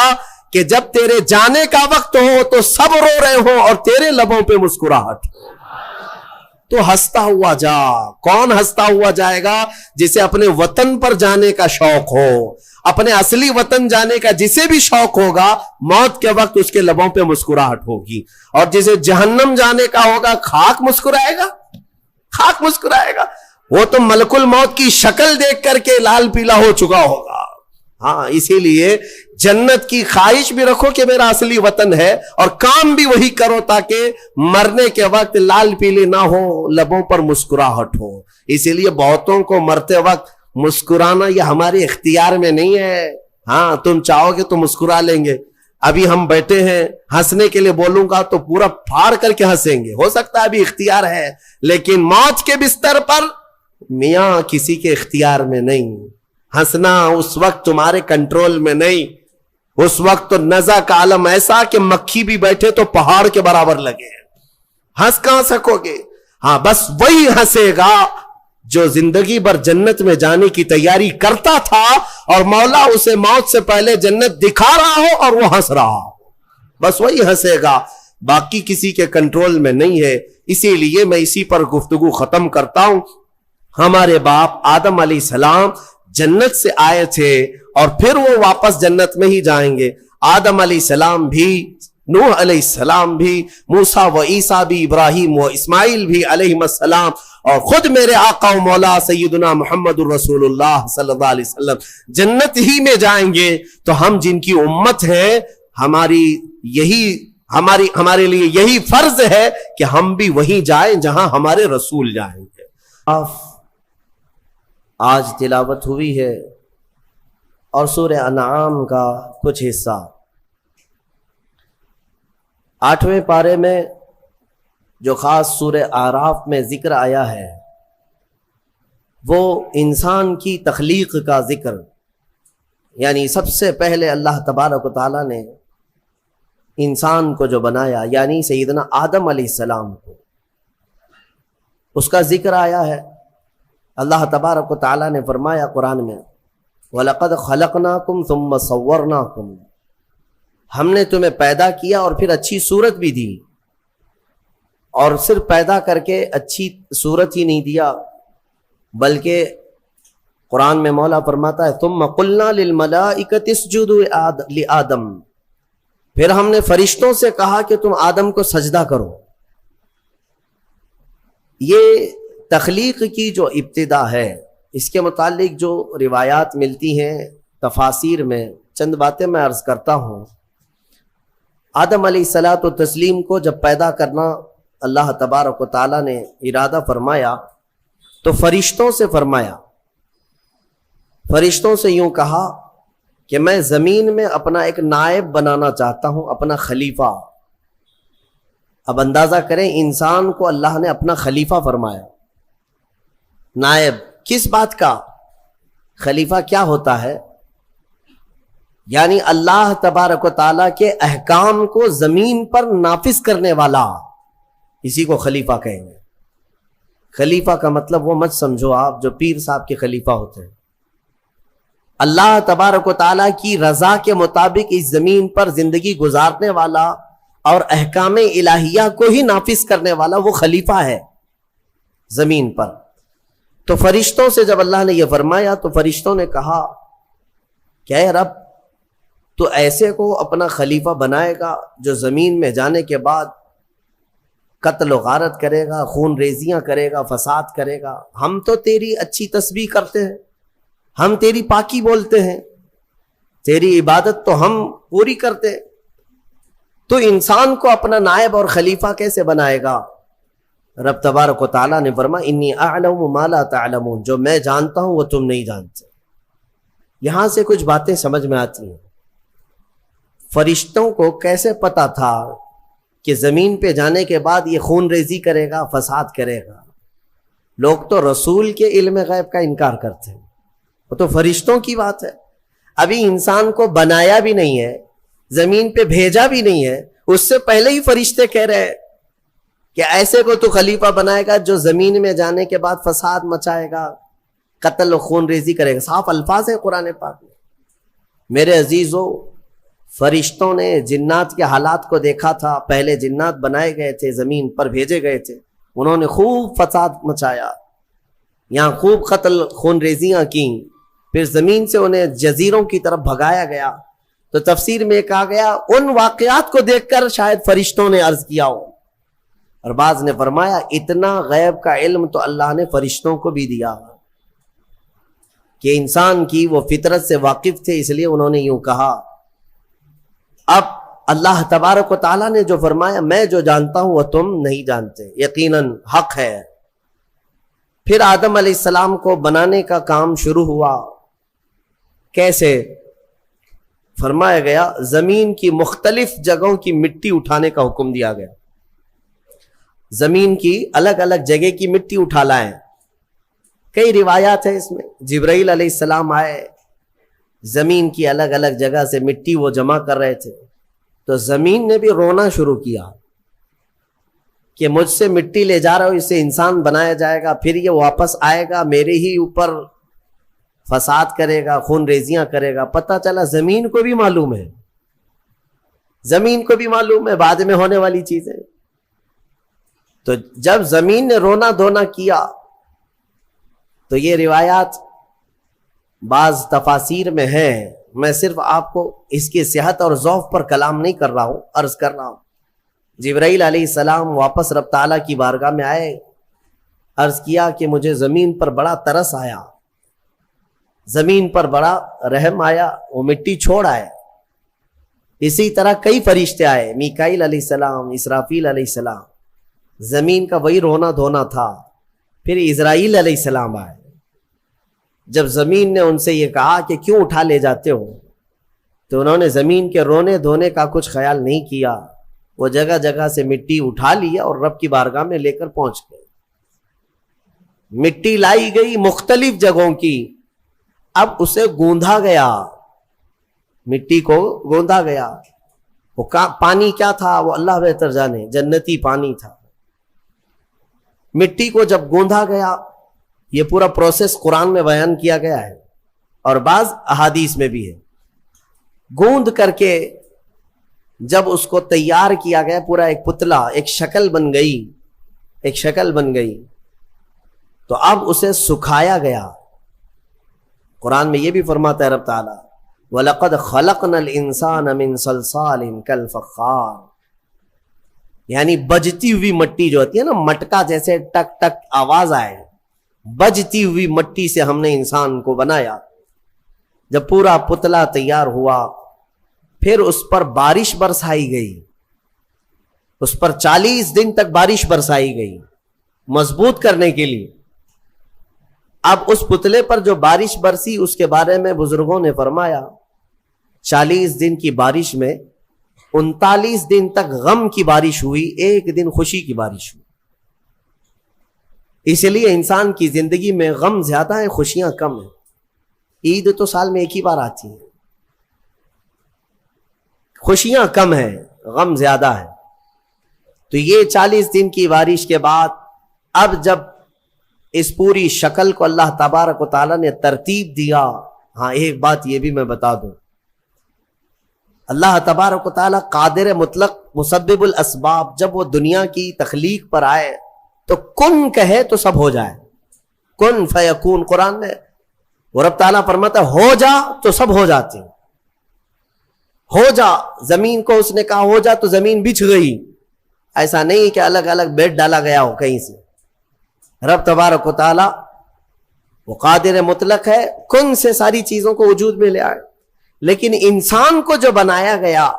کہ جب تیرے جانے کا وقت ہو تو سب رو رہے ہو اور تیرے لبوں پہ مسکراہٹ. تو ہنستا ہوا جا. کون ہنستا ہوا جائے گا؟ جسے اپنے وطن پر جانے کا شوق ہو, اپنے اصلی وطن جانے کا جسے بھی شوق ہوگا, موت کے وقت اس کے لبوں پہ مسکراہٹ ہوگی. اور جسے جہنم جانے کا ہوگا خاک مسکرائے گا, خاک مسکرائے گا. وہ تو ملک الموت کی شکل دیکھ کر کے لال پیلا ہو چکا ہوگا. ہاں اسی لیے جنت کی خواہش بھی رکھو کہ میرا اصلی وطن ہے, اور کام بھی وہی کرو تاکہ مرنے کے وقت لال پیلے نہ ہو, لبوں پر مسکراہٹ ہو. اسی لیے بہتوں کو مرتے وقت مسکرانا یہ ہمارے اختیار میں نہیں ہے. ہاں تم چاہو گے تو مسکرا لیں گے. ابھی ہم بیٹھے ہیں, ہنسنے کے لیے بولوں گا تو پورا پھاڑ کر کے ہنسیں گے, ہو سکتا ہے ابھی اختیار ہے, لیکن موت کے بستر پر میاں کسی کے اختیار میں نہیں. ہنسنا اس وقت تمہارے کنٹرول میں نہیں. اس وقت تو نزع کا عالم ایسا کہ مکھی بھی بیٹھے تو پہاڑ کے برابر لگے. ہنس کہاں سکو گے؟ ہاں بس وہی ہنسے گا جو زندگی بھر جنت میں جانے کی تیاری کرتا تھا اور مولا اسے موت سے پہلے جنت دکھا رہا ہو اور وہ ہنس رہا ہو. بس وہی ہنسے گا, باقی کسی کے کنٹرول میں نہیں ہے. اسی لیے میں اسی پر گفتگو ختم کرتا ہوں. ہمارے باپ آدم علیہ السلام جنت سے آئے تھے اور پھر وہ واپس جنت میں ہی جائیں گے. آدم علیہ السلام بھی, نوح علیہ السلام بھی, موسیٰ و عیسیٰ بھی, ابراہیم و اسماعیل بھی علیہ السلام, اور خود میرے آقا و مولا سیدنا محمد الرسول اللہ صلی اللہ علیہ وسلم جنت ہی میں جائیں گے. تو ہم جن کی امت ہیں, ہمارے لیے یہی فرض ہے کہ ہم بھی وہیں جائیں جہاں ہمارے رسول جائیں گے. آج تلاوت ہوئی ہے اور سورہ انعام کا کچھ حصہ 8ویں پارے میں جو خاص سورہ اعراف میں ذکر آیا ہے وہ انسان کی تخلیق کا ذکر. یعنی سب سے پہلے اللہ تبارک و تعالیٰ نے انسان کو جو بنایا, یعنی سیدنا آدم علیہ السلام کو, اس کا ذکر آیا ہے. اللہ تبارک و تعالیٰ نے فرمایا قرآن میں, وَلَقَدْ خَلَقْنَاكُمْ ثُمَّ صَوَّرْنَاكُمْ, ہم نے تمہیں پیدا کیا اور پھر اچھی صورت بھی دی. اور صرف پیدا کر کے اچھی صورت ہی نہیں دیا, بلکہ قرآن میں مولا فرماتا ہے ثُمَّ قُلْنَا لِلْمَلَائِكَةِ اسْجُدُوا لِآدَمَ, پھر ہم نے فرشتوں سے کہا کہ تم آدم کو سجدہ کرو. یہ تخلیق کی جو ابتدا ہے, اس کے متعلق جو روایات ملتی ہیں تفاسیر میں, چند باتیں میں عرض کرتا ہوں. آدم علیہ الصلوۃ والتسلیم کو جب پیدا کرنا اللہ تبارک و تعالیٰ نے ارادہ فرمایا تو فرشتوں سے فرمایا, فرشتوں سے یوں کہا کہ میں زمین میں اپنا ایک نائب بنانا چاہتا ہوں, اپنا خلیفہ. اب اندازہ کریں, انسان کو اللہ نے اپنا خلیفہ فرمایا. نائب کس بات کا؟ خلیفہ کیا ہوتا ہے؟ یعنی اللہ تبارک و تعالیٰ کے احکام کو زمین پر نافذ کرنے والا, اسی کو خلیفہ کہیں گے. خلیفہ کا مطلب وہ مت سمجھو آپ جو پیر صاحب کے خلیفہ ہوتے ہیں. اللہ تبارک و تعالیٰ کی رضا کے مطابق اس زمین پر زندگی گزارنے والا اور احکام الہیہ کو ہی نافذ کرنے والا وہ خلیفہ ہے زمین پر. تو فرشتوں سے جب اللہ نے یہ فرمایا تو فرشتوں نے کہا کہ اے رب تو ایسے کو اپنا خلیفہ بنائے گا جو زمین میں جانے کے بعد قتل و غارت کرے گا، خون ریزیاں کرے گا، فساد کرے گا؟ ہم تو تیری اچھی تسبیح کرتے ہیں، ہم تیری پاکی بولتے ہیں، تیری عبادت تو ہم پوری کرتے، تو انسان کو اپنا نائب اور خلیفہ کیسے بنائے گا؟ رب تبارک و تعالیٰ نے فرمایا انی اعلم ما لا تعلمون، جو میں جانتا ہوں وہ تم نہیں جانتے۔ یہاں سے کچھ باتیں سمجھ میں آتی ہیں۔ فرشتوں کو کیسے پتا تھا کہ زمین پہ جانے کے بعد یہ خون ریزی کرے گا، فساد کرے گا؟ لوگ تو رسول کے علم غیب کا انکار کرتے ہیں، وہ تو فرشتوں کی بات ہے۔ ابھی انسان کو بنایا بھی نہیں ہے، زمین پہ بھیجا بھی نہیں ہے، اس سے پہلے ہی فرشتے کہہ رہے ہیں کہ ایسے کو تو خلیفہ بنائے گا جو زمین میں جانے کے بعد فساد مچائے گا، قتل و خون ریزی کرے گا۔ صاف الفاظ ہیں قرآن پاک میں۔ میرے عزیزو، فرشتوں نے جنات کے حالات کو دیکھا تھا۔ پہلے جنات بنائے گئے تھے، زمین پر بھیجے گئے تھے، انہوں نے خوب فساد مچایا، یہاں خوب قتل خون ریزیاں کی، پھر زمین سے انہیں جزیروں کی طرف بھگایا گیا۔ تو تفسیر میں کہا گیا ان واقعات کو دیکھ کر شاید فرشتوں نے عرض کیا ہو، اور بعض نے فرمایا اتنا غیب کا علم تو اللہ نے فرشتوں کو بھی دیا کہ انسان کی وہ فطرت سے واقف تھے، اس لیے انہوں نے یوں کہا۔ اب اللہ تبارک و تعالیٰ نے جو فرمایا میں جو جانتا ہوں وہ تم نہیں جانتے، یقیناً حق ہے۔ پھر آدم علیہ السلام کو بنانے کا کام شروع ہوا۔ کیسے؟ فرمایا گیا زمین کی مختلف جگہوں کی مٹی اٹھانے کا حکم دیا گیا۔ زمین کی الگ الگ جگہ کی مٹی اٹھا لائیں۔ کئی روایات ہیں اس میں۔ جبرائیل علیہ السلام آئے، زمین کی الگ الگ جگہ سے مٹی وہ جمع کر رہے تھے، تو زمین نے بھی رونا شروع کیا کہ مجھ سے مٹی لے جا رہا ہوں، اس سے انسان بنایا جائے گا، پھر یہ واپس آئے گا میرے ہی اوپر فساد کرے گا، خون ریزیاں کرے گا۔ پتہ چلا زمین کو بھی معلوم ہے، زمین کو بھی معلوم ہے بعد میں ہونے والی چیزیں۔ تو جب زمین نے رونا دھونا کیا تو یہ روایات بعض تفاسیر میں ہیں، میں صرف آپ کو اس کی صحت اور ضعف پر کلام نہیں کر رہا ہوں، عرض کر رہا ہوں۔ جبرائیل علیہ السلام واپس رب تعالیٰ کی بارگاہ میں آئے، عرض کیا کہ مجھے زمین پر بڑا ترس آیا، زمین پر بڑا رحم آیا، وہ مٹی چھوڑ آئے۔ اسی طرح کئی فرشتے آئے، میکائیل علیہ السلام، اسرافیل علیہ السلام، زمین کا وہی رونا دھونا تھا۔ پھر اسرائیل علیہ السلام آئے، جب زمین نے ان سے یہ کہا کہ کیوں اٹھا لے جاتے ہو، تو انہوں نے زمین کے رونے دھونے کا کچھ خیال نہیں کیا، وہ جگہ جگہ سے مٹی اٹھا لیا اور رب کی بارگاہ میں لے کر پہنچ گئے۔ مٹی لائی گئی مختلف جگہوں کی، اب اسے گوندھا گیا، مٹی کو گوندا گیا۔ وہ پانی کیا تھا وہ اللہ بہتر جانے، جنتی پانی تھا۔ مٹی کو جب گوندا گیا، یہ پورا پروسیس قرآن میں بیان کیا گیا ہے اور بعض احادیث میں بھی ہے۔ گوند کر کے جب اس کو تیار کیا گیا، پورا ایک پتلا، ایک شکل بن گئی، ایک شکل بن گئی، تو اب اسے سکھایا گیا۔ قرآن میں یہ بھی فرماتا ہے رب تعالیٰ وَلَقَدْ خَلَقْنَا الْإِنسَانَ مِنْ صَلْصَالٍ كَالْفَخَّارِ، یعنی بجتی ہوئی مٹی جو ہوتی ہے نا، مٹکا جیسے ٹک ٹک آواز آئے، بجتی ہوئی مٹی سے ہم نے انسان کو بنایا۔ جب پورا پتلا تیار ہوا، پھر اس پر بارش برسائی گئی، اس پر 40 دن تک بارش برسائی گئی مضبوط کرنے کے لیے۔ اب اس پتلے پر جو بارش برسی اس کے بارے میں بزرگوں نے فرمایا 40 دن کی بارش میں 39 دن تک غم کی بارش ہوئی، ایک دن خوشی کی بارش ہوئی۔ اس لیے انسان کی زندگی میں غم زیادہ ہے، خوشیاں کم ہیں۔ عید تو سال میں ایک ہی بار آتی ہے، خوشیاں کم ہیں، غم زیادہ ہے۔ تو یہ 40 دن کی بارش کے بعد اب جب اس پوری شکل کو اللہ تبارک و تعالیٰ نے ترتیب دیا۔ ہاں ایک بات یہ بھی میں بتا دوں، اللہ تبارک و تعالیٰ قادر مطلق مسبب الاسباب، جب وہ دنیا کی تخلیق پر آئے تو کن کہے تو سب ہو جائے، کن فیکون قرآن میں وہ رب تعالیٰ فرماتا ہے ہو جا تو سب ہو جاتے ہیں. ہو جا, زمین کو اس نے کہا ہو جا تو زمین بچھ گئی. ایسا نہیں کہ الگ الگ بیڈ ڈالا گیا ہو کہیں سے. رب تبارک و تعالی وہ قادر مطلق ہے, کن سے ساری چیزوں کو وجود میں لے آئے. لیکن انسان کو جو بنایا گیا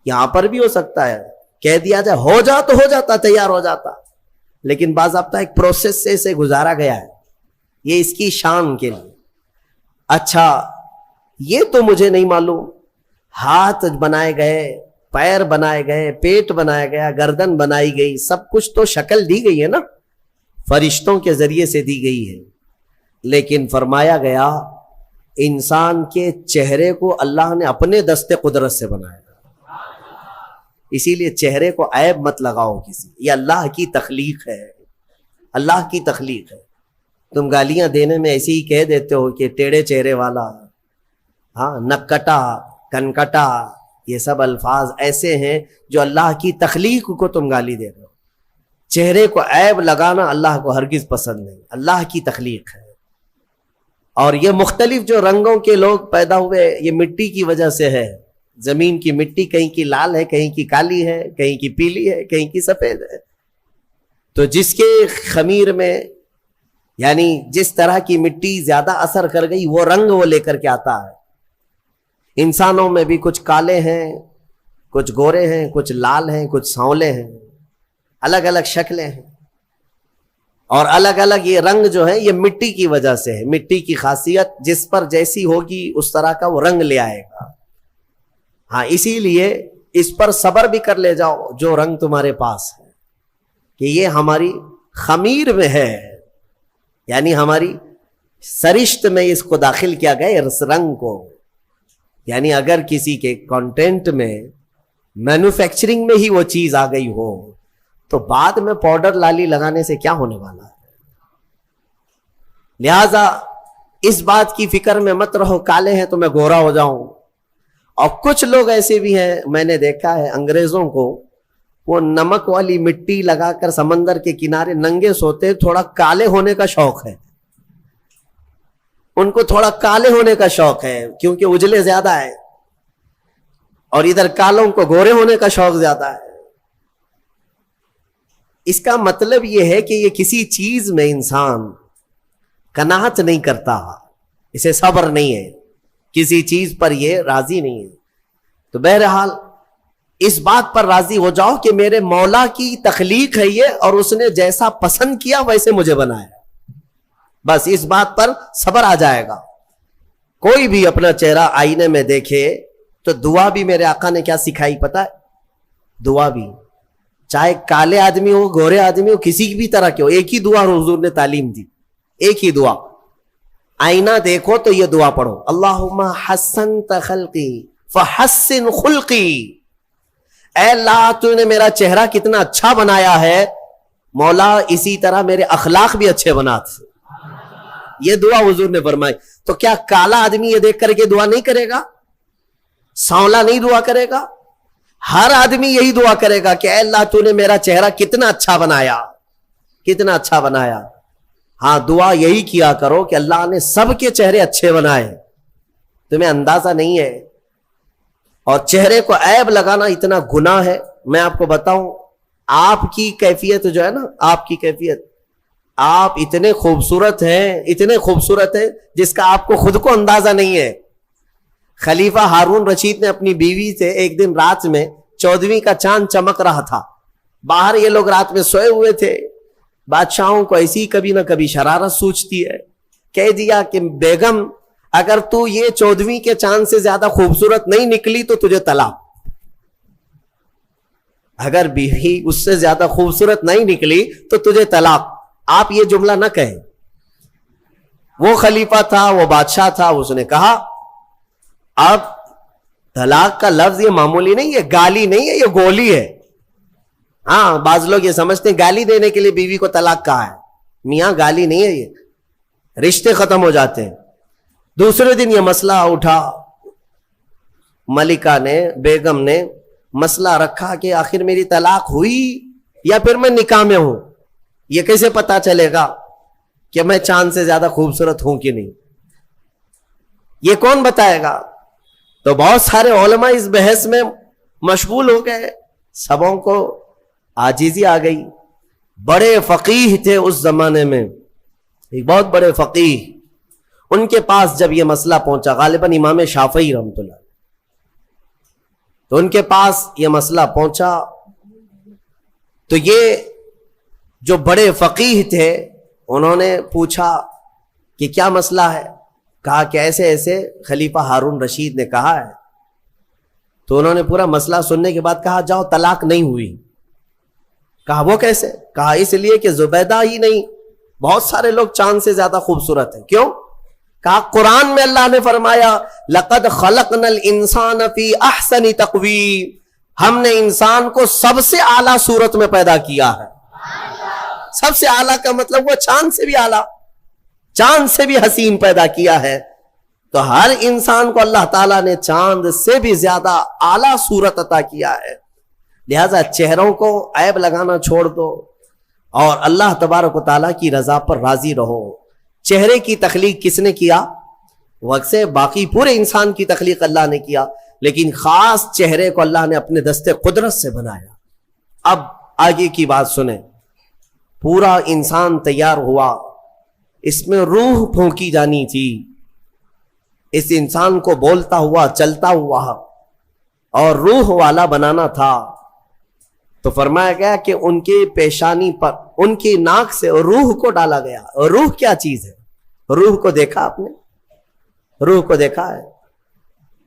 یہاں پر بھی ہو سکتا ہے کہہ دیا جائے ہو جا تو ہو جاتا, تیار ہو جاتا, لیکن باضابطہ ایک پروسیس سے اسے گزارا گیا ہے, یہ اس کی شان کے لیے. اچھا یہ تو مجھے نہیں معلوم, ہاتھ بنائے گئے, پیر بنائے گئے, پیٹ بنایا گیا, گردن بنائی گئی, سب کچھ تو شکل دی گئی ہے نا, فرشتوں کے ذریعے سے دی گئی ہے. لیکن فرمایا گیا انسان کے چہرے کو اللہ نے اپنے دست قدرت سے بنایا. اسی لیے چہرے کو عیب مت لگاؤ کسی, یہ اللہ کی تخلیق ہے, اللہ کی تخلیق ہے. تم گالیاں دینے میں ایسے ہی کہہ دیتے ہو کہ ٹیڑھے چہرے والا, ہاں نکٹا, کنکٹا, یہ سب الفاظ ایسے ہیں جو اللہ کی تخلیق کو تم گالی دے رہے ہو. چہرے کو عیب لگانا اللہ کو ہرگز پسند نہیں, اللہ کی تخلیق ہے. اور یہ مختلف جو رنگوں کے لوگ پیدا ہوئے یہ مٹی کی وجہ سے ہے. زمین کی مٹی کہیں کی لال ہے, کہیں کی کالی ہے, کہیں کی پیلی ہے, کہیں کی سفید ہے. تو جس کے خمیر میں یعنی جس طرح کی مٹی زیادہ اثر کر گئی وہ رنگ وہ لے کر کے آتا ہے. انسانوں میں بھی کچھ کالے ہیں, کچھ گورے ہیں, کچھ لال ہیں, کچھ سانولے ہیں, الگ الگ شکلیں ہیں. اور الگ الگ یہ رنگ جو ہے یہ مٹی کی وجہ سے ہے. مٹی کی خاصیت جس پر جیسی ہوگی اس طرح کا وہ رنگ لے آئے گا. ہاں اسی لیے اس پر صبر بھی کر لے جاؤ جو رنگ تمہارے پاس ہے, کہ یہ ہماری خمیر میں ہے, یعنی ہماری سرشت میں اس کو داخل کیا گیا اس رنگ کو. یعنی اگر کسی کے کانٹینٹ میں مینوفیکچرنگ میں ہی وہ چیز آ گئی ہو تو بعد میں پاؤڈر لالی لگانے سے کیا ہونے والا ہے. لہذا اس بات کی فکر میں مت رہو کالے ہیں تو میں گورا ہو جاؤں. اور کچھ لوگ ایسے بھی ہیں, میں نے دیکھا ہے انگریزوں کو وہ نمک والی مٹی لگا کر سمندر کے کنارے ننگے سوتے, تھوڑا کالے ہونے کا شوق ہے ان کو, تھوڑا کالے ہونے کا شوق ہے کیونکہ اجلے زیادہ ہے, اور ادھر کالوں کو گورے ہونے کا شوق زیادہ ہے. اس کا مطلب یہ ہے کہ یہ کسی چیز میں انسان قناعت نہیں کرتا, اسے صبر نہیں ہے, کسی چیز پر یہ راضی نہیں ہے. تو بہرحال اس بات پر راضی ہو جاؤ کہ میرے مولا کی تخلیق ہے یہ, اور اس نے جیسا پسند کیا ویسے مجھے بنایا. بس اس بات پر صبر آ جائے گا. کوئی بھی اپنا چہرہ آئینے میں دیکھے تو دعا بھی میرے آقا نے کیا سکھائی پتہ ہے, دعا بھی چاہے کالے آدمی ہو, گورے آدمی ہو, کسی بھی طرح کے ہو, ایک ہی دعا حضور نے تعلیم دی, ایک ہی دعا. آئینہ دیکھو تو یہ دعا پڑھو, اللہم حسنت خلقی فحسن خلقی. اے اللہ تو نے میرا چہرہ کتنا اچھا بنایا ہے, مولا اسی طرح میرے اخلاق بھی اچھے بنا. یہ دعا حضور نے فرمائی. تو کیا کالا آدمی یہ دیکھ کر کے دعا نہیں کرے گا, سانولا نہیں دعا کرے گا؟ ہر آدمی یہی دعا کرے گا کہ اے اللہ تو نے میرا چہرہ کتنا اچھا بنایا, کتنا اچھا بنایا. ہاں دعا یہی کیا کرو کہ اللہ نے سب کے چہرے اچھے بنائے, تمہیں اندازہ نہیں ہے. اور چہرے کو عیب لگانا اتنا گناہ ہے. میں آپ کو بتاؤں, آپ کی کیفیت جو ہے نا, آپ کی کیفیت, آپ اتنے خوبصورت ہیں, اتنے خوبصورت ہیں جس کا آپ کو خود کو اندازہ نہیں ہے. خلیفہ ہارون رشید نے اپنی بیوی سے ایک دن رات میں 14ویں کا چاند چمک رہا تھا, باہر یہ لوگ رات میں سوئے ہوئے تھے. بادشاہوں کو ایسی کبھی نہ کبھی شرارت سوچتی ہے, کہہ دیا کہ بیگم اگر تو یہ 14ویں کے چاند سے زیادہ خوبصورت نہیں نکلی تو تجھے طلاق. اگر بیوی اس سے زیادہ خوبصورت نہیں نکلی تو تجھے طلاق. آپ یہ جملہ نہ کہیں. وہ خلیفہ تھا, وہ بادشاہ تھا, اس نے کہا اب طلاق کا لفظ یہ معمولی نہیں, یہ گالی نہیں ہے, یہ گولی ہے. ہاں بعض لوگ یہ سمجھتے ہیں گالی دینے کے لیے بیوی کو طلاق کہا ہے. میاں گالی نہیں ہے, یہ رشتے ختم ہو جاتے ہیں. دوسرے دن یہ مسئلہ اٹھا, ملکہ نے, بیگم نے مسئلہ رکھا کہ آخر میری طلاق ہوئی یا پھر میں نکاح میں ہوں, یہ کیسے پتا چلے گا کہ میں چاند سے زیادہ خوبصورت ہوں کہ نہیں؟ یہ کون بتائے گا؟ تو بہت سارے علماء اس بحث میں مشغول ہو گئے، سبوں کو عاجزی آ گئی. بڑے فقیہ تھے اس زمانے میں، ایک بہت بڑے فقیہ، ان کے پاس جب یہ مسئلہ پہنچا، غالباً امام شافعی رحمۃ اللہ، تو ان کے پاس یہ مسئلہ پہنچا، تو یہ جو بڑے فقیہ تھے انہوں نے پوچھا کہ کیا مسئلہ ہے؟ کہا کہ ایسے ایسے خلیفہ ہارون رشید نے کہا ہے. تو انہوں نے پورا مسئلہ سننے کے بعد کہا جاؤ طلاق نہیں ہوئی. کہا وہ کیسے؟ کہا اس لیے کہ زبیدہ ہی نہیں، بہت سارے لوگ چاند سے زیادہ خوبصورت ہیں. کیوں؟ کہا قرآن میں اللہ نے فرمایا لَقَدْ خَلَقْنَا الْإِنسَانَ فِي أَحْسَنِ تَقْوِيمٍ، ہم نے انسان کو سب سے اعلیٰ صورت میں پیدا کیا ہے. سب سے اعلیٰ کا مطلب وہ چاند سے بھی اعلیٰ، چاند سے بھی حسین پیدا کیا ہے. تو ہر انسان کو اللہ تعالیٰ نے چاند سے بھی زیادہ اعلیٰ صورت عطا کیا ہے. لہذا چہروں کو عیب لگانا چھوڑ دو اور اللہ تبارک و تعالیٰ کی رضا پر راضی رہو. چہرے کی تخلیق کس نے کیا؟ وقت سے باقی پورے انسان کی تخلیق اللہ نے کیا، لیکن خاص چہرے کو اللہ نے اپنے دستے قدرت سے بنایا. اب آگے کی بات سنیں. پورا انسان تیار ہوا، اس میں روح پھونکی جانی تھی، اس انسان کو بولتا ہوا چلتا ہوا اور روح والا بنانا تھا. تو فرمایا گیا کہ ان کے پیشانی پر، ان کی ناک سے روح کو ڈالا گیا. اور روح کیا چیز ہے؟ روح کو دیکھا آپ نے؟ روح کو دیکھا ہے؟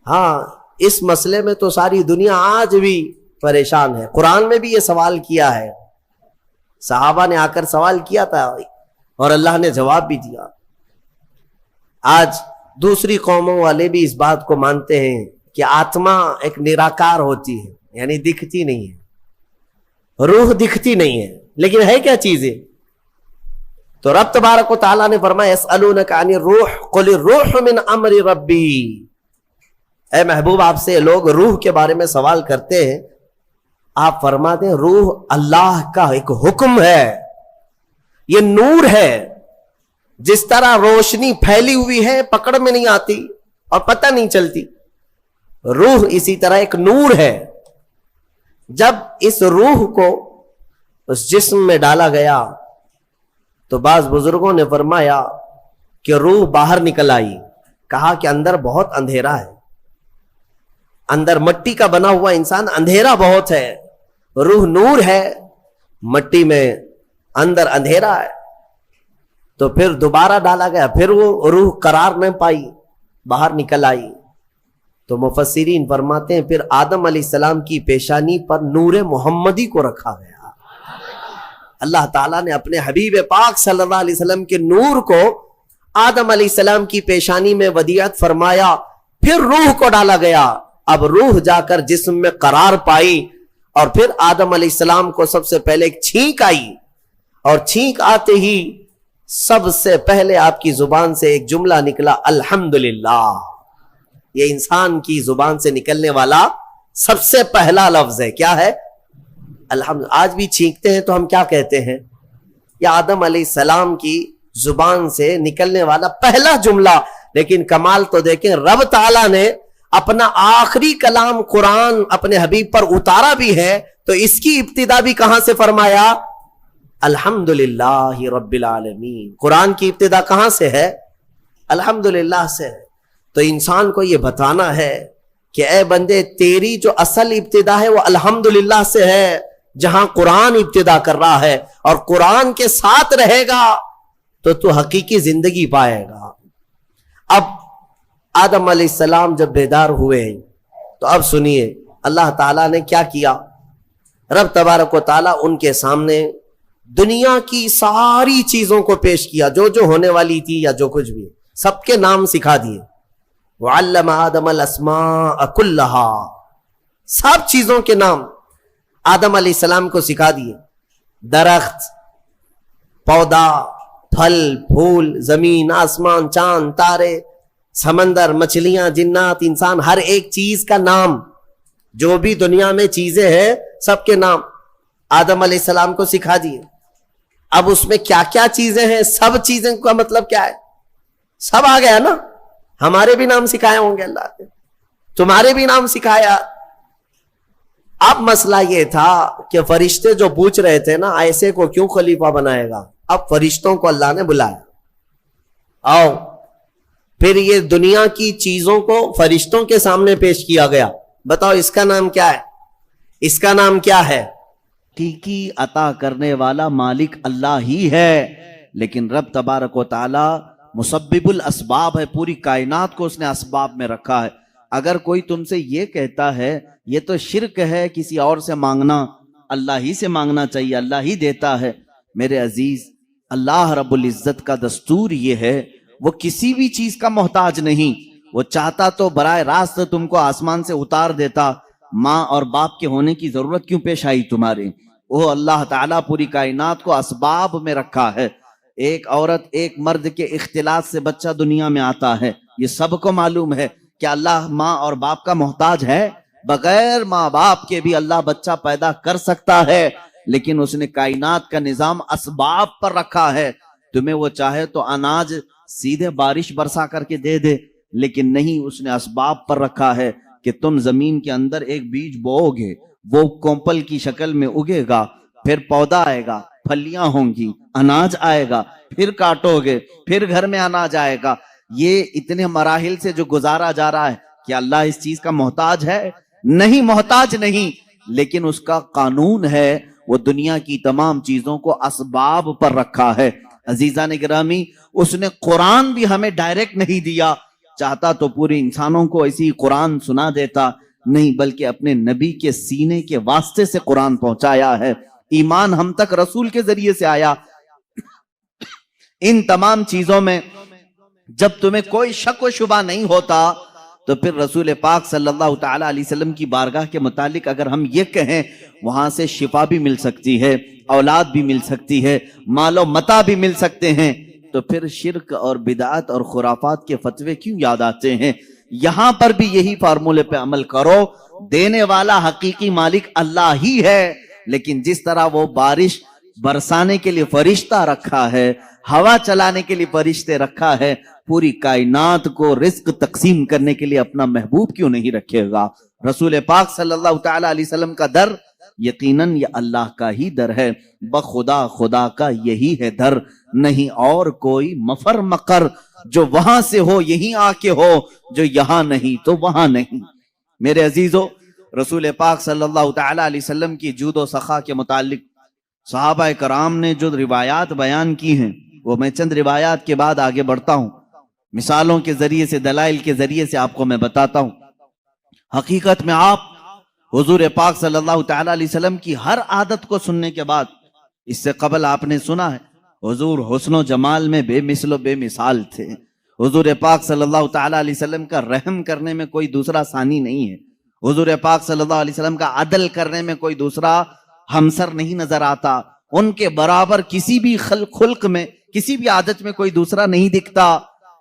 ہاں، اس مسئلے میں تو ساری دنیا آج بھی پریشان ہے. قرآن میں بھی یہ سوال کیا ہے، صحابہ نے آ کر سوال کیا تھا اور اللہ نے جواب بھی دیا. آج دوسری قوموں والے بھی اس بات کو مانتے ہیں کہ آتما ایک نراکار ہوتی ہے، یعنی دکھتی نہیں ہے، روح دکھتی نہیں ہے، لیکن ہے کیا چیزیں؟ تو رب تبارک و تعالیٰ نے فرمایا یسألونک عن الروح قل الروح من امر ربی. اے محبوب، آپ سے لوگ روح کے بارے میں سوال کرتے ہیں، آپ فرما دیں روح اللہ کا ایک حکم ہے، یہ نور ہے. جس طرح روشنی پھیلی ہوئی ہے، پکڑ میں نہیں آتی اور پتہ نہیں چلتی، روح اسی طرح ایک نور ہے. جب اس روح کو اس جسم میں ڈالا گیا تو بعض بزرگوں نے فرمایا کہ روح باہر نکل آئی. کہا کہ اندر بہت اندھیرا ہے، اندر مٹی کا بنا ہوا انسان، اندھیرا بہت ہے. روح نور ہے، مٹی میں اندر اندھیرا ہے. تو پھر دوبارہ ڈالا گیا، پھر وہ روح قرار نہ پائی، باہر نکل آئی. تو مفسرین فرماتے ہیں پھر آدم علیہ السلام کی پیشانی پر نور محمدی کو رکھا گیا. اللہ تعالیٰ نے اپنے حبیب پاک صلی اللہ علیہ وسلم کے نور کو آدم علیہ السلام کی پیشانی میں ودیعت فرمایا، پھر روح کو ڈالا گیا. اب روح جا کر جسم میں قرار پائی اور پھر آدم علیہ السلام کو سب سے پہلے ایک چھینک آئی، اور چھینک آتے ہی سب سے پہلے آپ کی زبان سے ایک جملہ نکلا الحمدللہ. یہ انسان کی زبان سے نکلنے والا سب سے پہلا لفظ ہے. کیا ہے؟ الحمد. آج بھی چھینکتے ہیں تو ہم کیا کہتے ہیں؟ یہ آدم علیہ السلام کی زبان سے نکلنے والا پہلا جملہ. لیکن کمال تو دیکھیں، رب تعالیٰ نے اپنا آخری کلام قرآن اپنے حبیب پر اتارا بھی ہے، تو اس کی ابتدا بھی کہاں سے فرمایا؟ الحمدللہ رب العالمین. قرآن کی ابتدا کہاں سے ہے؟ الحمدللہ سے ہے. تو انسان کو یہ بتانا ہے کہ اے بندے، تیری جو اصل ابتدا ہے وہ الحمدللہ سے ہے، جہاں قرآن ابتدا کر رہا ہے، اور قرآن کے ساتھ رہے گا تو حقیقی زندگی پائے گا. اب آدم علیہ السلام جب بیدار ہوئے تو اب سنیے اللہ تعالیٰ نے کیا کیا. رب تبارک و تعالیٰ ان کے سامنے دنیا کی ساری چیزوں کو پیش کیا، جو جو ہونے والی تھی یا جو کچھ بھی، سب کے نام سکھا دیے. وَعَلَّمَ آدَمَ الْأَسْمَاءَ كُلَّهَا، سب چیزوں کے نام آدم علیہ السلام کو سکھا دیے. درخت، پودا، پھل پھول، زمین آسمان، چاند تارے، سمندر، مچھلیاں، جنات، انسان، ہر ایک چیز کا نام، جو بھی دنیا میں چیزیں ہیں سب کے نام آدم علیہ السلام کو سکھا دیے. اب اس میں کیا کیا چیزیں ہیں، سب چیزیں کا مطلب کیا ہے؟ سب آ گیا نا. ہمارے بھی نام سکھائے ہوں گے اللہ نے، تمہارے بھی نام سکھایا. اب مسئلہ یہ تھا کہ فرشتے جو پوچھ رہے تھے نا ایسے کو کیوں خلیفہ بنائے گا، اب فرشتوں کو اللہ نے بلایا، آؤ. پھر یہ دنیا کی چیزوں کو فرشتوں کے سامنے پیش کیا گیا. بتاؤ اس کا نام کیا ہے؟ اس کا نام کیا ہے؟ حقیقی عطا کرنے والا مالک اللہ ہی ہے، لیکن رب تبارک و تعالی مسبب الاسباب ہے، پوری کائنات کو اس نے اسباب میں رکھا ہے. اگر کوئی تم سے یہ کہتا ہے یہ تو شرک ہے کسی اور سے مانگنا، اللہ ہی سے مانگنا چاہیے، اللہ ہی دیتا ہے. میرے عزیز، اللہ رب العزت کا دستور یہ ہے، وہ کسی بھی چیز کا محتاج نہیں. وہ چاہتا تو براہ راست تم کو آسمان سے اتار دیتا، ماں اور باپ کے ہونے کی ضرورت کیوں پیش آئی تمہارے؟ وہ اللہ تعالیٰ پوری کائنات کو اسباب میں رکھا ہے. ایک عورت ایک مرد کے اختلاط سے بچہ دنیا میں آتا ہے، یہ سب کو معلوم ہے کہ اللہ ماں اور باپ کا محتاج ہے. بغیر ماں باپ کے بھی اللہ بچہ پیدا کر سکتا ہے، لیکن اس نے کائنات کا نظام اسباب پر رکھا ہے. تمہیں وہ چاہے تو اناج سیدھے بارش برسا کر کے دے دے، لیکن نہیں، اس نے اسباب پر رکھا ہے کہ تم زمین کے اندر ایک بیج بو گے، وہ کومپل کی شکل میں اگے گا، پھر پودا آئے گا، پھلیاں ہوں گی، اناج آئے گا، پھر کاٹو گے، پھر گھر میں اناج آئے گا. یہ اتنے مراحل سے جو گزارا جا رہا ہے، کہ اللہ اس چیز کا محتاج ہے؟ نہیں، محتاج نہیں، لیکن اس کا قانون ہے، وہ دنیا کی تمام چیزوں کو اسباب پر رکھا ہے. عزیزان گرامی، اس نے قرآن بھی ہمیں ڈائریکٹ نہیں دیا، چاہتا تو پورے انسانوں کو ایسی قرآن سنا دیتا، نہیں، بلکہ اپنے نبی کے سینے کے واسطے سے قرآن پہنچایا ہے. ایمان ہم تک رسول کے ذریعے سے آیا. ان تمام چیزوں میں جب تمہیں کوئی شک و شبہ نہیں ہوتا تو پھر رسول پاک صلی اللہ تعالی علیہ وسلم کی بارگاہ کے متعلق اگر ہم یہ کہیں وہاں سے شفا بھی مل سکتی ہے، اولاد بھی مل سکتی ہے، مال و متاع بھی مل سکتے ہیں، تو پھر شرک اور بدعت اور خرافات کے فتوے کیوں یاد آتے ہیں؟ یہاں پر بھی یہی فارمولے پہ عمل کرو. دینے والا حقیقی مالک اللہ ہی ہے، لیکن جس طرح وہ بارش برسانے کے لیے فرشتہ رکھا ہے، ہوا چلانے کے لیے فرشتے رکھا ہے، پوری کائنات کو رزق تقسیم کرنے کے لیے اپنا محبوب کیوں نہیں رکھے گا؟ رسول پاک صلی اللہ تعالی علیہ وسلم کا در یقیناً یہ اللہ کا ہی در ہے، بخدا خدا کا یہی ہے در، نہیں اور کوئی مفر مقر جو وہاں سے ہو یہیں آ کے ہو، جو یہاں نہیں تو وہاں نہیں. میرے عزیزو، رسول پاک صلی اللہ تعالی علیہ وسلم کی جود و سخا کے متعلق صحابہ کرام نے جو روایات بیان کی ہیں، وہ میں چند روایات کے بعد آگے بڑھتا ہوں، مثالوں کے ذریعے سے، دلائل کے ذریعے سے آپ کو میں بتاتا ہوں. حقیقت میں آپ حضور پاک صلی اللہ تعالی علیہ وسلم کی ہر عادت کو سننے کے بعد، اس سے قبل آپ نے سنا ہے حضور حسن و جمال میں بے مثل و بے مثال تھے. حضور پاک صلی اللہ تعالی علیہ وسلم کا رحم کرنے میں کوئی دوسرا ثانی نہیں ہے. حضور پاک صلی اللہ علیہ وسلم کا عدل کرنے میں کوئی دوسرا ہمسر نہیں نظر آتا. ان کے برابر کسی بھی خلق میں، کسی بھی عادت میں کوئی دوسرا نہیں دکھتا.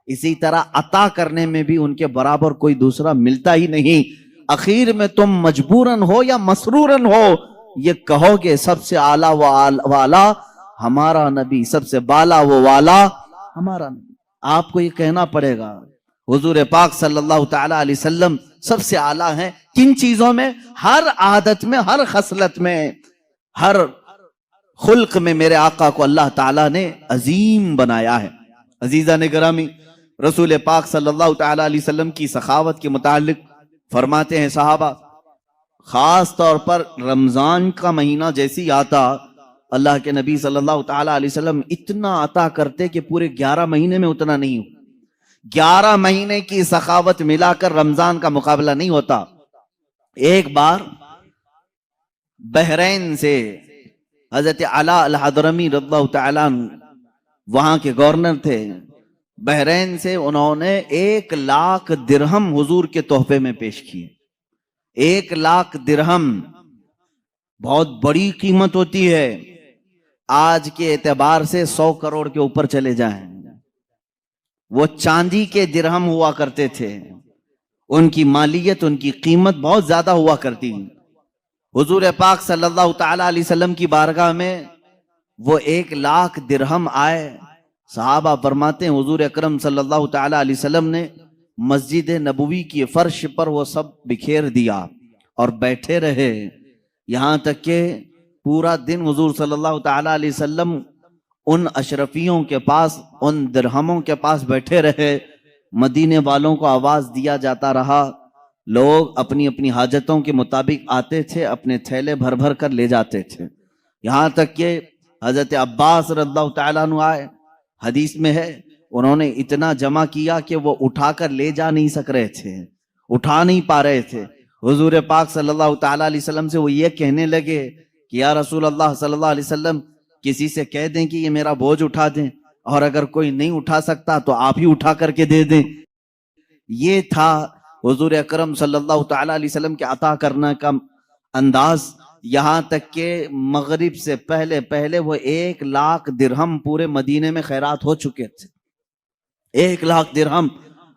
اسی طرح عطا کرنے میں بھی ان کے برابر کوئی دوسرا ملتا ہی نہیں. اخیر میں تم مجبوراً ہو یا مسرورن ہو یہ کہو گے سب سے اعلیٰ و والا ہمارا نبی، سب سے بالا و والا ہمارا نبی. آپ کو یہ کہنا پڑے گا حضور پاک صلی اللہ تعالی علیہ وسلم سب سے اعلیٰ ہیں. کن چیزوں میں؟ ہر عادت میں، ہر خصلت میں، ہر خلق میں میرے آقا کو اللہ تعالیٰ نے عظیم بنایا ہے. عزیزان گرامی، رسول پاک صلی اللہ تعالی علیہ وسلم کی سخاوت کے متعلق فرماتے ہیں صحابہ، خاص طور پر رمضان کا مہینہ جیسی آتا، اللہ کے نبی صلی اللہ تعالی علیہ وسلم اتنا عطا کرتے کہ پورے 11 مہینے میں اتنا نہیں ہو. 11 مہینے کی سخاوت ملا کر رمضان کا مقابلہ نہیں ہوتا. ایک بار بحرین سے حضرت علا الحضرمی رضی اللہ تعالیٰ عنہ وہاں کے گورنر تھے، بحرین سے انہوں نے 1,00,000 درہم حضور کے تحفے میں پیش کیے. 1,00,000 درہم بہت بڑی قیمت ہوتی ہے، آج کے اعتبار سے 100 کروڑ کے اوپر چلے جائیں. وہ چاندی کے درہم ہوا کرتے تھے، ان کی مالیت، ان کی قیمت بہت زیادہ ہوا کرتی. حضور پاک صلی اللہ تعالی علیہ وسلم کی بارگاہ میں وہ 1,00,000 درہم آئے. صحابہ فرماتے ہیں حضور اکرم صلی اللہ تعالی علیہ وسلم نے مسجد نبوی کی فرش پر وہ سب بکھیر دیا اور بیٹھے رہے، یہاں تک کہ پورا دن حضور صلی اللہ تعالی علیہ وسلم ان اشرفیوں کے پاس، ان درہموں کے پاس بیٹھے رہے. مدینے والوں کو آواز دیا جاتا رہا، لوگ اپنی اپنی حاجتوں کے مطابق آتے تھے، اپنے تھیلے بھر بھر کر لے جاتے تھے، یہاں تک کہ حضرت عباس رضی اللہ تعالیٰ عنہ آئے. حدیث میں ہے انہوں نے اتنا جمع کیا کہ وہ اٹھا کر لے جا نہیں سک رہے تھے، اٹھا نہیں پا رہے تھے. حضور پاک صلی اللہ تعالیٰ علیہ وسلم سے وہ یہ کہنے لگے کہ یا رسول اللہ صلی اللہ علیہ وسلم کسی سے کہہ دیں کہ یہ میرا بوجھ اٹھا دیں، اور اگر کوئی نہیں اٹھا سکتا تو آپ ہی اٹھا کر کے دے دیں. یہ تھا حضور اکرم صلی اللہ تعالیٰ علیہ وسلم کے عطا کرنے کا انداز. یہاں تک کہ مغرب سے پہلے پہلے وہ 1,00,000 درہم پورے مدینے میں خیرات ہو چکے تھے. 1,00,000 درہم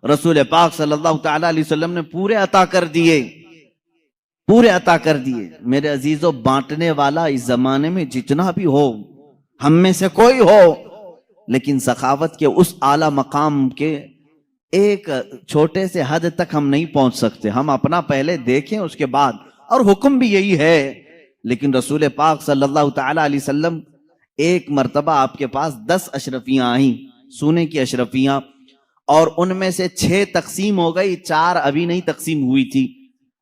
رسول پاک صلی اللہ تعالیٰ علیہ وسلم نے پورے عطا کر دیے، پورے عطا کر دیے. میرے عزیزو، بانٹنے والا اس زمانے میں جتنا بھی ہو، ہم میں سے کوئی ہو، لیکن سخاوت کے اس اعلیٰ مقام کے ایک چھوٹے سے حد تک ہم نہیں پہنچ سکتے. ہم اپنا پہلے دیکھیں اس کے بعد، اور حکم بھی یہی ہے. لیکن رسول پاک صلی اللہ تعالی علیہ وسلم ایک مرتبہ آپ کے پاس 10 اشرفیاں آئیں، سونے کی اشرفیاں، اور ان میں سے 6 تقسیم ہو گئی، 4 ابھی نہیں تقسیم ہوئی تھی.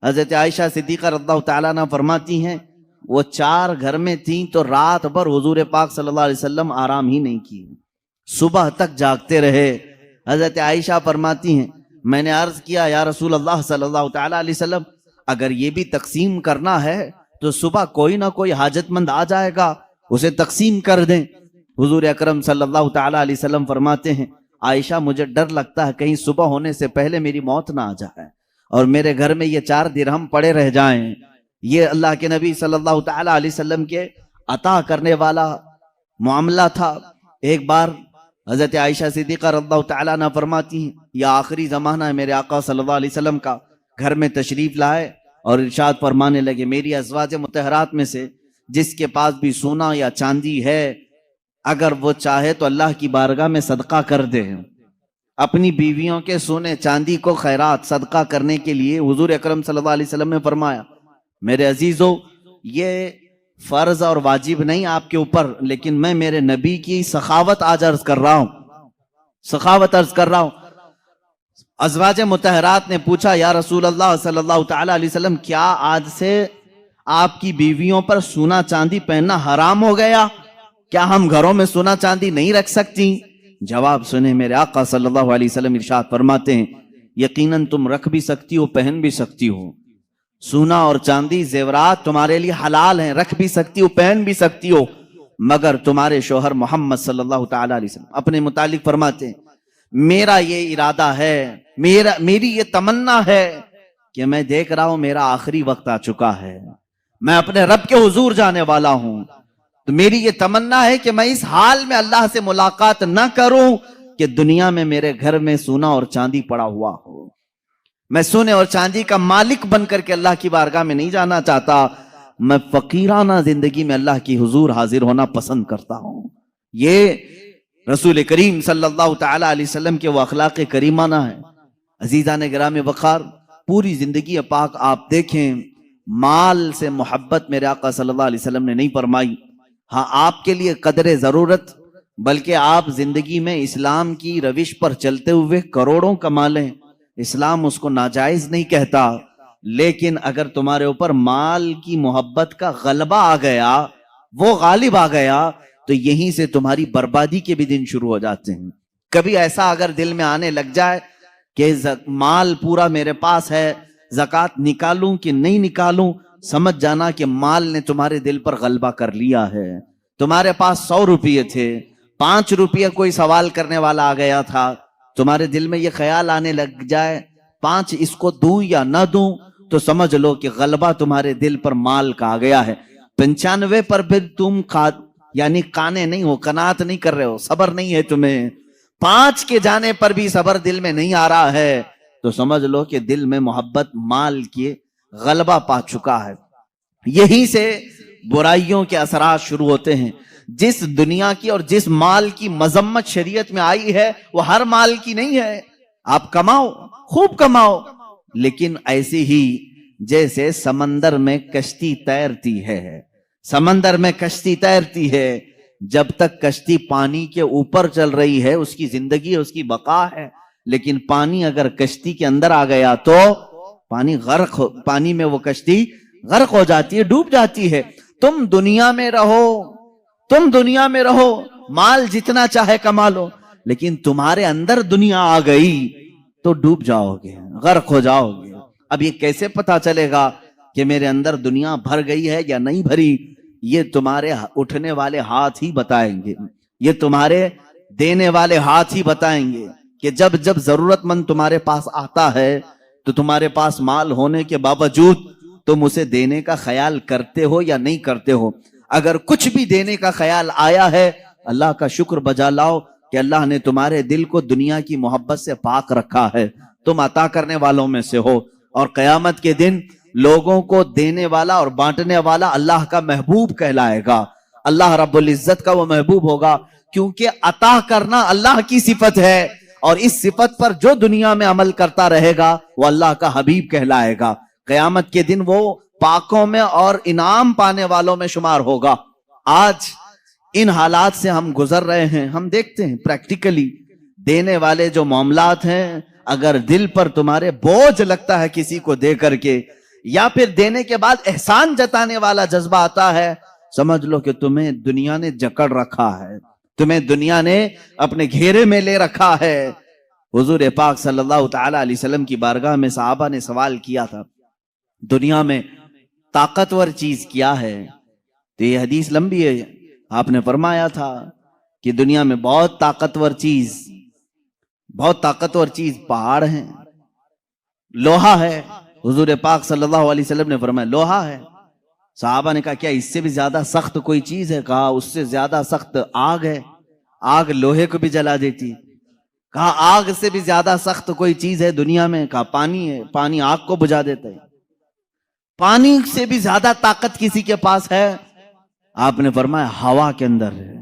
حضرت عائشہ صدیقہ رضی اللہ تعالیٰ عنہ فرماتی ہیں وہ 4 گھر میں تھیں تو رات بھر حضور پاک صلی اللہ علیہ وسلم آرام ہی نہیں کی، صبح تک جاگتے رہے. حضرت عائشہ فرماتی ہیں میں نے عرض کیا یا رسول اللہ صلی اللہ تعالیٰ علیہ وسلم اگر یہ بھی تقسیم کرنا ہے تو صبح کوئی نہ کوئی حاجت مند آ جائے گا، اسے تقسیم کر دیں. حضور اکرم صلی اللہ تعالیٰ علیہ وسلم فرماتے ہیں عائشہ مجھے ڈر لگتا ہے کہیں صبح ہونے سے پہلے میری موت نہ آ جائے اور میرے گھر میں یہ 4 درہم پڑے رہ جائیں. یہ اللہ کے نبی صلی اللہ تعالیٰ علیہ وسلم کے عطا کرنے والا معاملہ تھا. ایک بار حضرت عائشہ صدیقہ رضی اللہ تعالیٰ عنہ فرماتی ہیں یہ آخری زمانہ ہے میرے آقا صلی اللہ علیہ وسلم کا، گھر میں تشریف لائے اور ارشاد فرمانے لگے میری ازواج مطہرات میں سے جس کے پاس بھی سونا یا چاندی ہے اگر وہ چاہے تو اللہ کی بارگاہ میں صدقہ کر دے. اپنی بیویوں کے سونے چاندی کو خیرات صدقہ کرنے کے لیے حضور اکرم صلی اللہ علیہ وسلم نے فرمایا میرے عزیزو یہ فرض اور واجب نہیں آپ کے اوپر، لیکن میں میرے نبی کی سخاوت آج عرض کر رہا ہوں، سخاوت عرض کر رہا ہوں. ازواج مطہرات نے پوچھا یا رسول اللہ صلی اللہ تعالی علیہ وسلم کیا آج سے آپ کی بیویوں پر سونا چاندی پہننا حرام ہو گیا؟ کیا ہم گھروں میں سونا چاندی نہیں رکھ سکتی؟ جواب سنیں میرے آقا صلی اللہ علیہ وسلم ارشاد فرماتے ہیں یقیناً تم رکھ بھی سکتی ہو، پہن بھی سکتی ہو. سونا اور چاندی زیورات تمہارے لیے حلال ہیں، رکھ بھی سکتی ہو، پہن بھی سکتی ہو، مگر تمہارے شوہر محمد صلی اللہ تعالی علیہ وسلم اپنے متعلق فرماتے ہیں میرا یہ ارادہ ہے، میری یہ تمنا ہے کہ میں دیکھ رہا ہوں میرا آخری وقت آ چکا ہے، میں اپنے رب کے حضور جانے والا ہوں، تو میری یہ تمنا ہے کہ میں اس حال میں اللہ سے ملاقات نہ کروں کہ دنیا میں میرے گھر میں سونا اور چاندی پڑا ہوا ہو. میں سونے اور چاندی کا مالک بن کر کے اللہ کی بارگاہ میں نہیں جانا چاہتا، میں فقیرانہ زندگی میں اللہ کی حضور حاضر ہونا پسند کرتا ہوں. یہ رسول کریم صلی اللہ تعالی علیہ وسلم کے وہ اخلاق کریمانہ ہیں. عزیزان گرام وقار، پوری زندگی پاک آپ دیکھیں مال سے محبت میرے آقا صلی اللہ علیہ وسلم نے نہیں فرمائی. ہاں آپ کے لیے قدر ضرورت، بلکہ آپ زندگی میں اسلام کی روش پر چلتے ہوئے کروڑوں کما لیں، اسلام اس کو ناجائز نہیں کہتا، لیکن اگر تمہارے اوپر مال کی محبت کا غلبہ آ گیا، وہ غالب آ گیا، تو یہیں سے تمہاری بربادی کے بھی دن شروع ہو جاتے ہیں. کبھی ایسا اگر دل میں آنے لگ جائے کہ مال پورا میرے پاس ہے، زکوٰۃ نکالوں کہ نہیں نکالوں، سمجھ جانا کہ مال نے تمہارے دل پر غلبہ کر لیا ہے. تمہارے پاس 100 روپیے تھے، 5 روپیہ کوئی سوال کرنے والا آ گیا تھا، تمہارے دل میں یہ خیال آنے لگ جائے 5 اس کو دوں یا نہ دوں، تو سمجھ لو کہ غلبہ تمہارے دل پر مال کا آ گیا ہے. 95 پر پھر تم یعنی کانے نہیں ہو، قناعت نہیں کر رہے ہو، صبر نہیں ہے تمہیں، 5 کے جانے پر بھی صبر دل میں نہیں آ رہا ہے، تو سمجھ لو کہ دل میں محبت مال کی غلبہ پا چکا ہے. یہی سے برائیوں کے اثرات شروع ہوتے ہیں. جس دنیا کی اور جس مال کی مذمت شریعت میں آئی ہے وہ ہر مال کی نہیں ہے. آپ کماؤ، خوب کماؤ، لیکن ایسی ہی جیسے سمندر میں کشتی تیرتی ہے. سمندر میں کشتی تیرتی ہے، جب تک کشتی پانی کے اوپر چل رہی ہے اس کی زندگی ہے، اس کی بقا ہے. لیکن پانی اگر کشتی کے اندر آ گیا تو پانی میں وہ کشتی غرق ہو جاتی ہے، ڈوب جاتی ہے. تم دنیا میں رہو، تم دنیا میں رہو، مال جتنا چاہے کما لو، لیکن تمہارے اندر دنیا آ گئی تو ڈوب جاؤ گے، غرق ہو جاؤ گے. اب یہ کیسے پتا چلے گا کہ میرے اندر دنیا بھر گئی ہے یا نہیں بھری؟ یہ تمہارے اٹھنے والے ہاتھ ہی بتائیں گے، یہ تمہارے دینے والے ہاتھ ہی بتائیں گے کہ جب جب ضرورت مند تمہارے پاس آتا ہے تو تمہارے پاس مال ہونے کے باوجود تم اسے دینے کا خیال کرتے ہو یا نہیں کرتے ہو. اگر کچھ بھی دینے کا خیال آیا ہے، اللہ کا شکر بجا لاؤ کہ اللہ نے تمہارے دل کو دنیا کی محبت سے پاک رکھا ہے، تم عطا کرنے والوں میں سے ہو. اور قیامت کے دن لوگوں کو دینے والا اور بانٹنے والا اللہ کا محبوب کہلائے گا. اللہ رب العزت کا وہ محبوب ہوگا، کیونکہ عطا کرنا اللہ کی صفت ہے، اور اس صفت پر جو دنیا میں عمل کرتا رہے گا وہ اللہ کا حبیب کہلائے گا. قیامت کے دن وہ پاکوں میں اور انعام پانے والوں میں شمار ہوگا. آج ان حالات سے ہم گزر رہے ہیں، ہم دیکھتے ہیں پریکٹیکلی دینے والے جو معاملات ہیں، اگر دل پر تمہارے بوجھ لگتا ہے کسی کو دے کر کے، یا پھر دینے کے بعد احسان جتانے والا جذبہ آتا ہے، سمجھ لو کہ تمہیں دنیا نے جکڑ رکھا ہے، تمہیں دنیا نے اپنے گھیرے میں لے رکھا ہے. حضور پاک صلی اللہ تعالی علیہ وسلم کی بارگاہ میں صحابہ نے سوال کیا تھا، دنیا میں طاقتور چیز کیا ہے؟ تو یہ حدیث لمبی ہے. آپ نے فرمایا تھا کہ دنیا میں بہت طاقتور چیز پہاڑ ہیں، لوہا ہے. حضور پاک صلی اللہ علیہ وسلم نے فرمایا لوہا ہے. صحابہ نے کہا کیا اس سے بھی زیادہ سخت کوئی چیز ہے؟ کہا اس سے زیادہ سخت آگ ہے، آگ لوہے کو بھی جلا دیتی. کہا آگ سے بھی زیادہ سخت کوئی چیز ہے دنیا میں؟ کہا پانی ہے، پانی آگ کو بجھا دیتا ہے. پانی سے بھی زیادہ طاقت کسی کے پاس ہے؟ آپ نے فرمایا ہوا کے اندر ہے.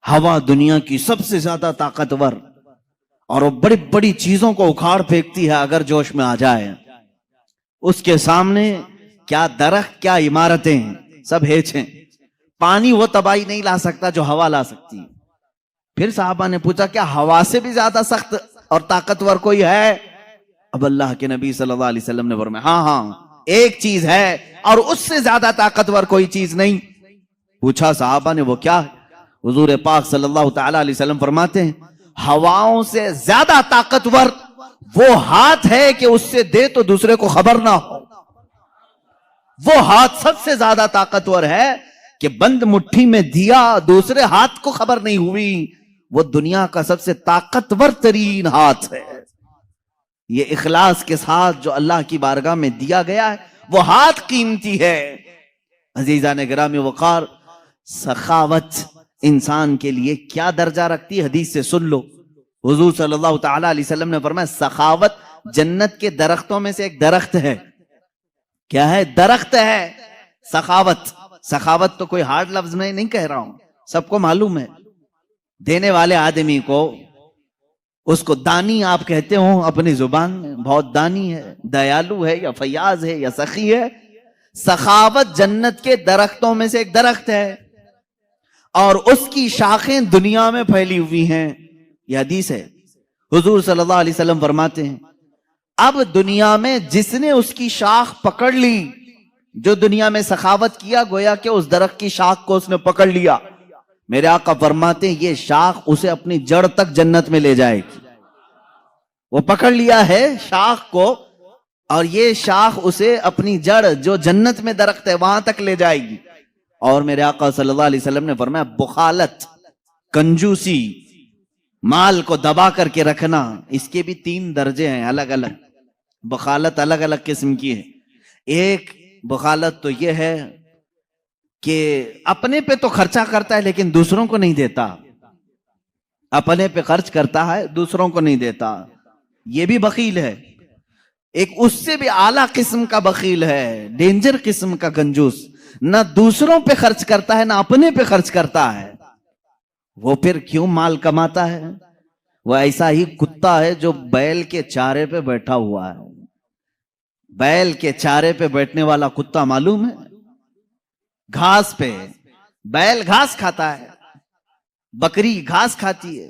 ہوا دنیا کی سب سے زیادہ طاقتور، اور وہ بڑی بڑی چیزوں کو اکھاڑ پھینکتی ہے اگر جوش میں آ جائے. اس کے سامنے کیا درخت، کیا عمارتیں، سب ہیچ ہیں. پانی وہ تباہی نہیں لا سکتا جو ہوا لا سکتی. پھر صحابہ نے پوچھا کیا ہوا سے بھی زیادہ سخت اور طاقتور کوئی ہے؟ اب اللہ کے نبی صلی اللہ علیہ وسلم نے فرمایا ہاں ایک چیز ہے، اور اس سے زیادہ طاقتور کوئی چیز نہیں. پوچھا صحابہ نے وہ کیا ہے؟ حضور پاک صلی اللہ تعالی علیہ وسلم فرماتے ہیں ہواؤں سے زیادہ طاقتور وہ ہاتھ ہے کہ اس سے دے تو دوسرے کو خبر نہ ہو. وہ ہاتھ سب سے زیادہ طاقتور ہے کہ بند مٹھی میں دیا، دوسرے ہاتھ کو خبر نہیں ہوئی. وہ دنیا کا سب سے طاقتور ترین ہاتھ ہے. یہ اخلاص کے ساتھ جو اللہ کی بارگاہ میں دیا گیا ہے وہ ہاتھ قیمتی ہے. عزیزان گرامی وقار، سخاوت انسان کے لیے کیا درجہ رکھتی ہے حدیث سے سن لو. حضور صلی اللہ تعالی علیہ وسلم نے فرمایا سخاوت جنت کے درختوں میں سے ایک درخت ہے. کیا ہے؟ درخت ہے سخاوت. سخاوت تو کوئی ہارڈ لفظ میں نہیں کہہ رہا ہوں، سب کو معلوم ہے. دینے والے آدمی کو، اس کو دانی آپ کہتے ہو اپنی زبان میں، بہت دانی ہے، دیالو ہے یا فیاض ہے یا سخی ہے. سخاوت جنت کے درختوں میں سے ایک درخت ہے، اور اس کی شاخیں دنیا میں پھیلی ہوئی ہیں. یہ حدیث ہے. حضور صلی اللہ علیہ وسلم فرماتے ہیں اب دنیا میں جس نے اس کی شاخ پکڑ لی، جو دنیا میں سخاوت کیا، گویا کہ اس درخت کی شاخ کو اس نے پکڑ لیا. میرے آقا فرماتے ہیں یہ شاخ اسے اپنی جڑ تک جنت میں لے جائے گی. وہ پکڑ لیا ہے شاخ کو، اور یہ شاخ اسے اپنی جڑ جو جنت میں درخت ہے وہاں تک لے جائے گی. اور میرے آقا صلی اللہ علیہ وسلم نے فرمایا بخالت، کنجوسی، مال کو دبا کر کے رکھنا، اس کے بھی 3 درجے ہیں الگ الگ. بخالت الگ الگ قسم کی ہے. ایک بخالت تو یہ ہے کہ اپنے پہ تو خرچہ کرتا ہے لیکن دوسروں کو نہیں دیتا. اپنے پہ خرچ کرتا ہے دوسروں کو نہیں دیتا، یہ بھی بخیل ہے. ایک اس سے بھی اعلیٰ قسم کا بخیل ہے، ڈینجر قسم کا کنجوس، نہ دوسروں پہ خرچ کرتا ہے نہ اپنے پہ خرچ کرتا ہے، وہ پھر کیوں مال کماتا ہے؟ وہ ایسا ہی کتا ہے جو بیل کے چارے پہ بیٹھا ہوا ہے۔ بیل کے چارے پہ بیٹھنے والا کتا معلوم ہے؟ گھاس پہ، بیل گھاس کھاتا ہے، بکری گھاس کھاتی ہے،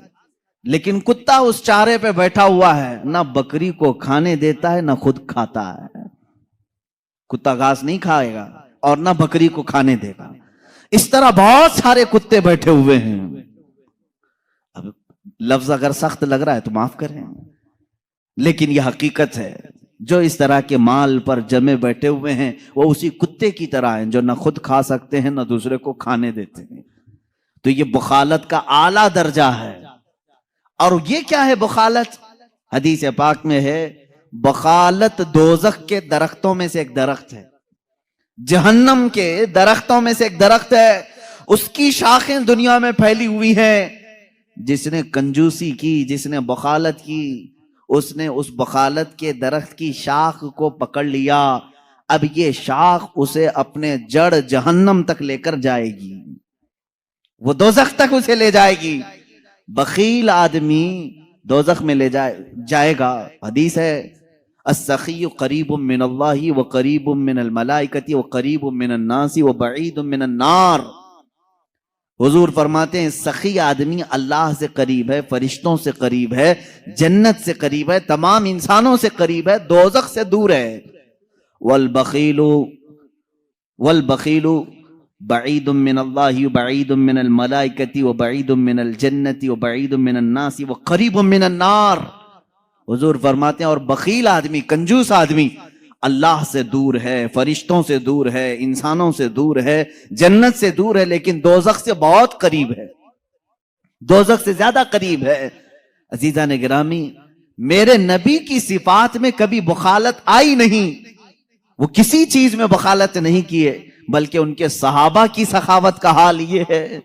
لیکن کتا اس چارے پہ بیٹھا ہوا ہے، نہ بکری کو کھانے دیتا ہے نہ خود کھاتا ہے۔ کتا گھاس نہیں کھائے گا اور نہ بکری کو کھانے دے گا۔ اس طرح بہت سارے کتے بیٹھے ہوئے ہیں۔ اب لفظ اگر سخت لگ رہا ہے تو معاف کریں، لیکن یہ حقیقت ہے۔ جو اس طرح کے مال پر جمے بیٹھے ہوئے ہیں وہ اسی کتے کی طرح ہیں جو نہ خود کھا سکتے ہیں نہ دوسرے کو کھانے دیتے ہیں۔ تو یہ بخالت کا اعلیٰ درجہ ہے۔ اور یہ کیا ہے بخالت؟ حدیث پاک میں ہے بخالت دوزخ کے درختوں میں سے ایک درخت ہے، جہنم کے درختوں میں سے ایک درخت ہے، اس کی شاخیں دنیا میں پھیلی ہوئی ہیں۔ جس نے کنجوسی کی، جس نے بخالت کی، اس نے اس بخالت کے درخت کی شاخ کو پکڑ لیا۔ اب یہ شاخ اسے اپنے جڑ جہنم تک لے کر جائے گی، وہ دوزخ تک اسے لے جائے گی۔ بخیل آدمی دوزخ میں لے جائے گا۔ حدیث ہے السخی قریب من اللہ وقریب من الملائکۃ وقریب من الناس وبعید من النار۔ حضور فرماتے ہیں سخی آدمی اللہ سے قریب ہے، فرشتوں سے قریب ہے، جنت سے قریب ہے، تمام انسانوں سے قریب ہے، دوزخ سے دور ہے۔ والبخیل بعید من اللہ وبعید من الملائکۃ وبعید من الجنت وبعید من الناس وقریب من النار۔ حضور فرماتے ہیں اور بخیل آدمی، کنجوس آدمی اللہ سے دور ہے، فرشتوں سے دور ہے، انسانوں سے دور ہے، جنت سے دور ہے، لیکن دوزخ سے بہت قریب ہے، دوزخ سے زیادہ قریب ہے۔ عزیزان گرامی، میرے نبی کی صفات میں کبھی بخالت آئی نہیں، وہ کسی چیز میں بخالت نہیں کیے، بلکہ ان کے صحابہ کی سخاوت کا حال یہ ہے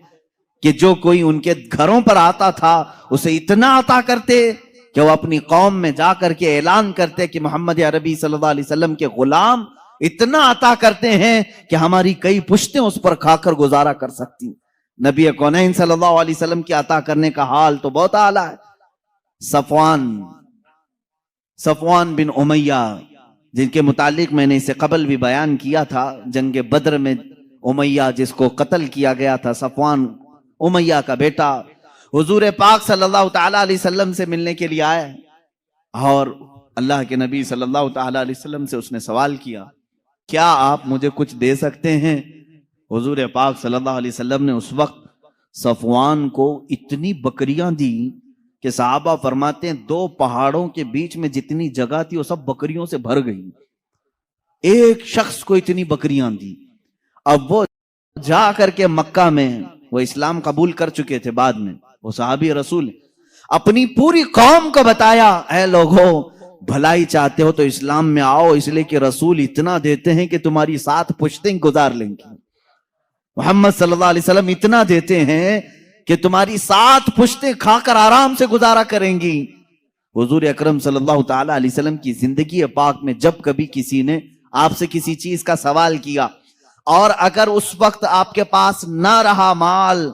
کہ جو کوئی ان کے گھروں پر آتا تھا اسے اتنا عطا کرتے کہ وہ اپنی قوم میں جا کر کے اعلان کرتے کہ محمد عربی صلی اللہ علیہ وسلم کے غلام اتنا عطا کرتے ہیں کہ ہماری کئی پشتیں اس پر کھا کر گزارا کر سکتی۔ نبی کونین صلی اللہ علیہ وسلم کی عطا کرنے کا حال تو بہت اعلیٰ ہے۔ صفوان بن امیہ، جن کے متعلق میں نے اسے قبل بھی بیان کیا تھا، جنگ بدر میں امیہ جس کو قتل کیا گیا تھا، صفوان امیہ کا بیٹا حضور پاک صلی اللہ تعالی علیہ وسلم سے ملنے کے لیے آیا، اور اللہ کے نبی صلی اللہ تعالی علیہ وسلم سے اس نے سوال کیا کیا آپ مجھے کچھ دے سکتے ہیں؟ حضور پاک صلی اللہ علیہ وسلم نے اس وقت صفوان کو اتنی بکریاں دی کہ صحابہ فرماتے ہیں 2 پہاڑوں کے بیچ میں جتنی جگہ تھی وہ سب بکریوں سے بھر گئی۔ ایک شخص کو اتنی بکریاں دی۔ اب وہ جا کر کے مکہ میں، وہ اسلام قبول کر چکے تھے بعد میں، وہ صحابی رسول، اپنی پوری قوم کو بتایا اے لوگو بھلائی چاہتے ہو تو اسلام میں آؤ، اس لیے کہ رسول اتنا دیتے ہیں کہ تمہاری 7 پشتیں گزار لیں گے۔ محمد صلی اللہ علیہ وسلم اتنا دیتے ہیں کہ تمہاری 7 پشتیں کھا کر آرام سے گزارا کریں گی۔ حضور اکرم صلی اللہ تعالی علیہ وسلم کی زندگی پاک میں جب کبھی کسی نے آپ سے کسی چیز کا سوال کیا اور اگر اس وقت آپ کے پاس نہ رہا مال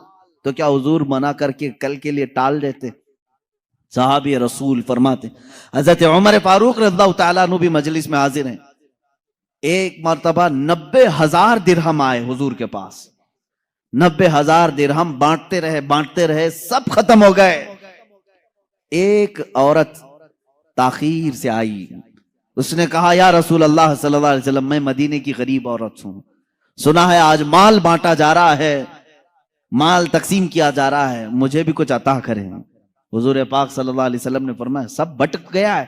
تو کیا حضور منع کر کے کل کے لیے ٹال دیتے؟ صحابی رسول فرماتے، حضرت عمر فاروق رضی اللہ تعالیٰ عنہ بھی مجلس میں حاضر ہیں، ایک مرتبہ 90,000 درہم آئے حضور کے پاس، 90,000 درہم بانٹتے رہے سب ختم ہو گئے۔ ایک عورت تاخیر سے آئی، اس نے کہا یا رسول اللہ صلی اللہ علیہ وسلم میں مدینے کی غریب عورت ہوں، سنا ہے آج مال بانٹا جا رہا ہے، مال تقسیم کیا جا رہا ہے، مجھے بھی کچھ عطا کریں۔ حضور پاک صلی اللہ علیہ وسلم نے فرمایا سب بٹ گیا ہے،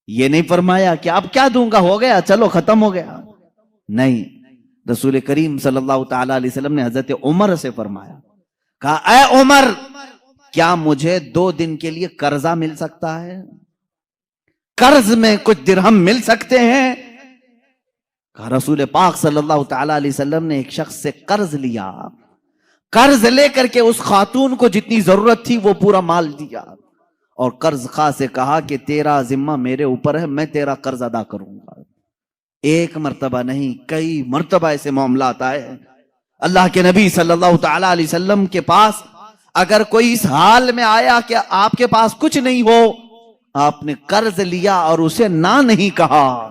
یہ نہیں فرمایا کہ اب کیا دوں گا، ہو گیا چلو ختم ہو گیا، نہیں، رسول کریم صلی اللہ تعالی علیہ وسلم نے حضرت عمر سے فرمایا، کہا اے عمر کیا مجھے 2 دن کے لیے قرضہ مل سکتا ہے؟ قرض میں کچھ درہم مل سکتے ہیں؟ کہا رسول پاک صلی اللہ تعالی علیہ وسلم نے ایک شخص سے قرض لیا، قرض لے کر کے اس خاتون کو جتنی ضرورت تھی وہ پورا مال دیا، اور قرض خواہ سے کہا کہ تیرا ذمہ میرے اوپر ہے، میں تیرا قرض ادا کروں گا۔ ایک مرتبہ نہیں کئی مرتبہ ایسے معاملات آئے ہیں. اللہ کے نبی صلی اللہ تعالی علیہ وسلم کے پاس اگر کوئی اس حال میں آیا کہ آپ کے پاس کچھ نہیں ہو، آپ نے قرض لیا اور اسے نہ نہیں کہا،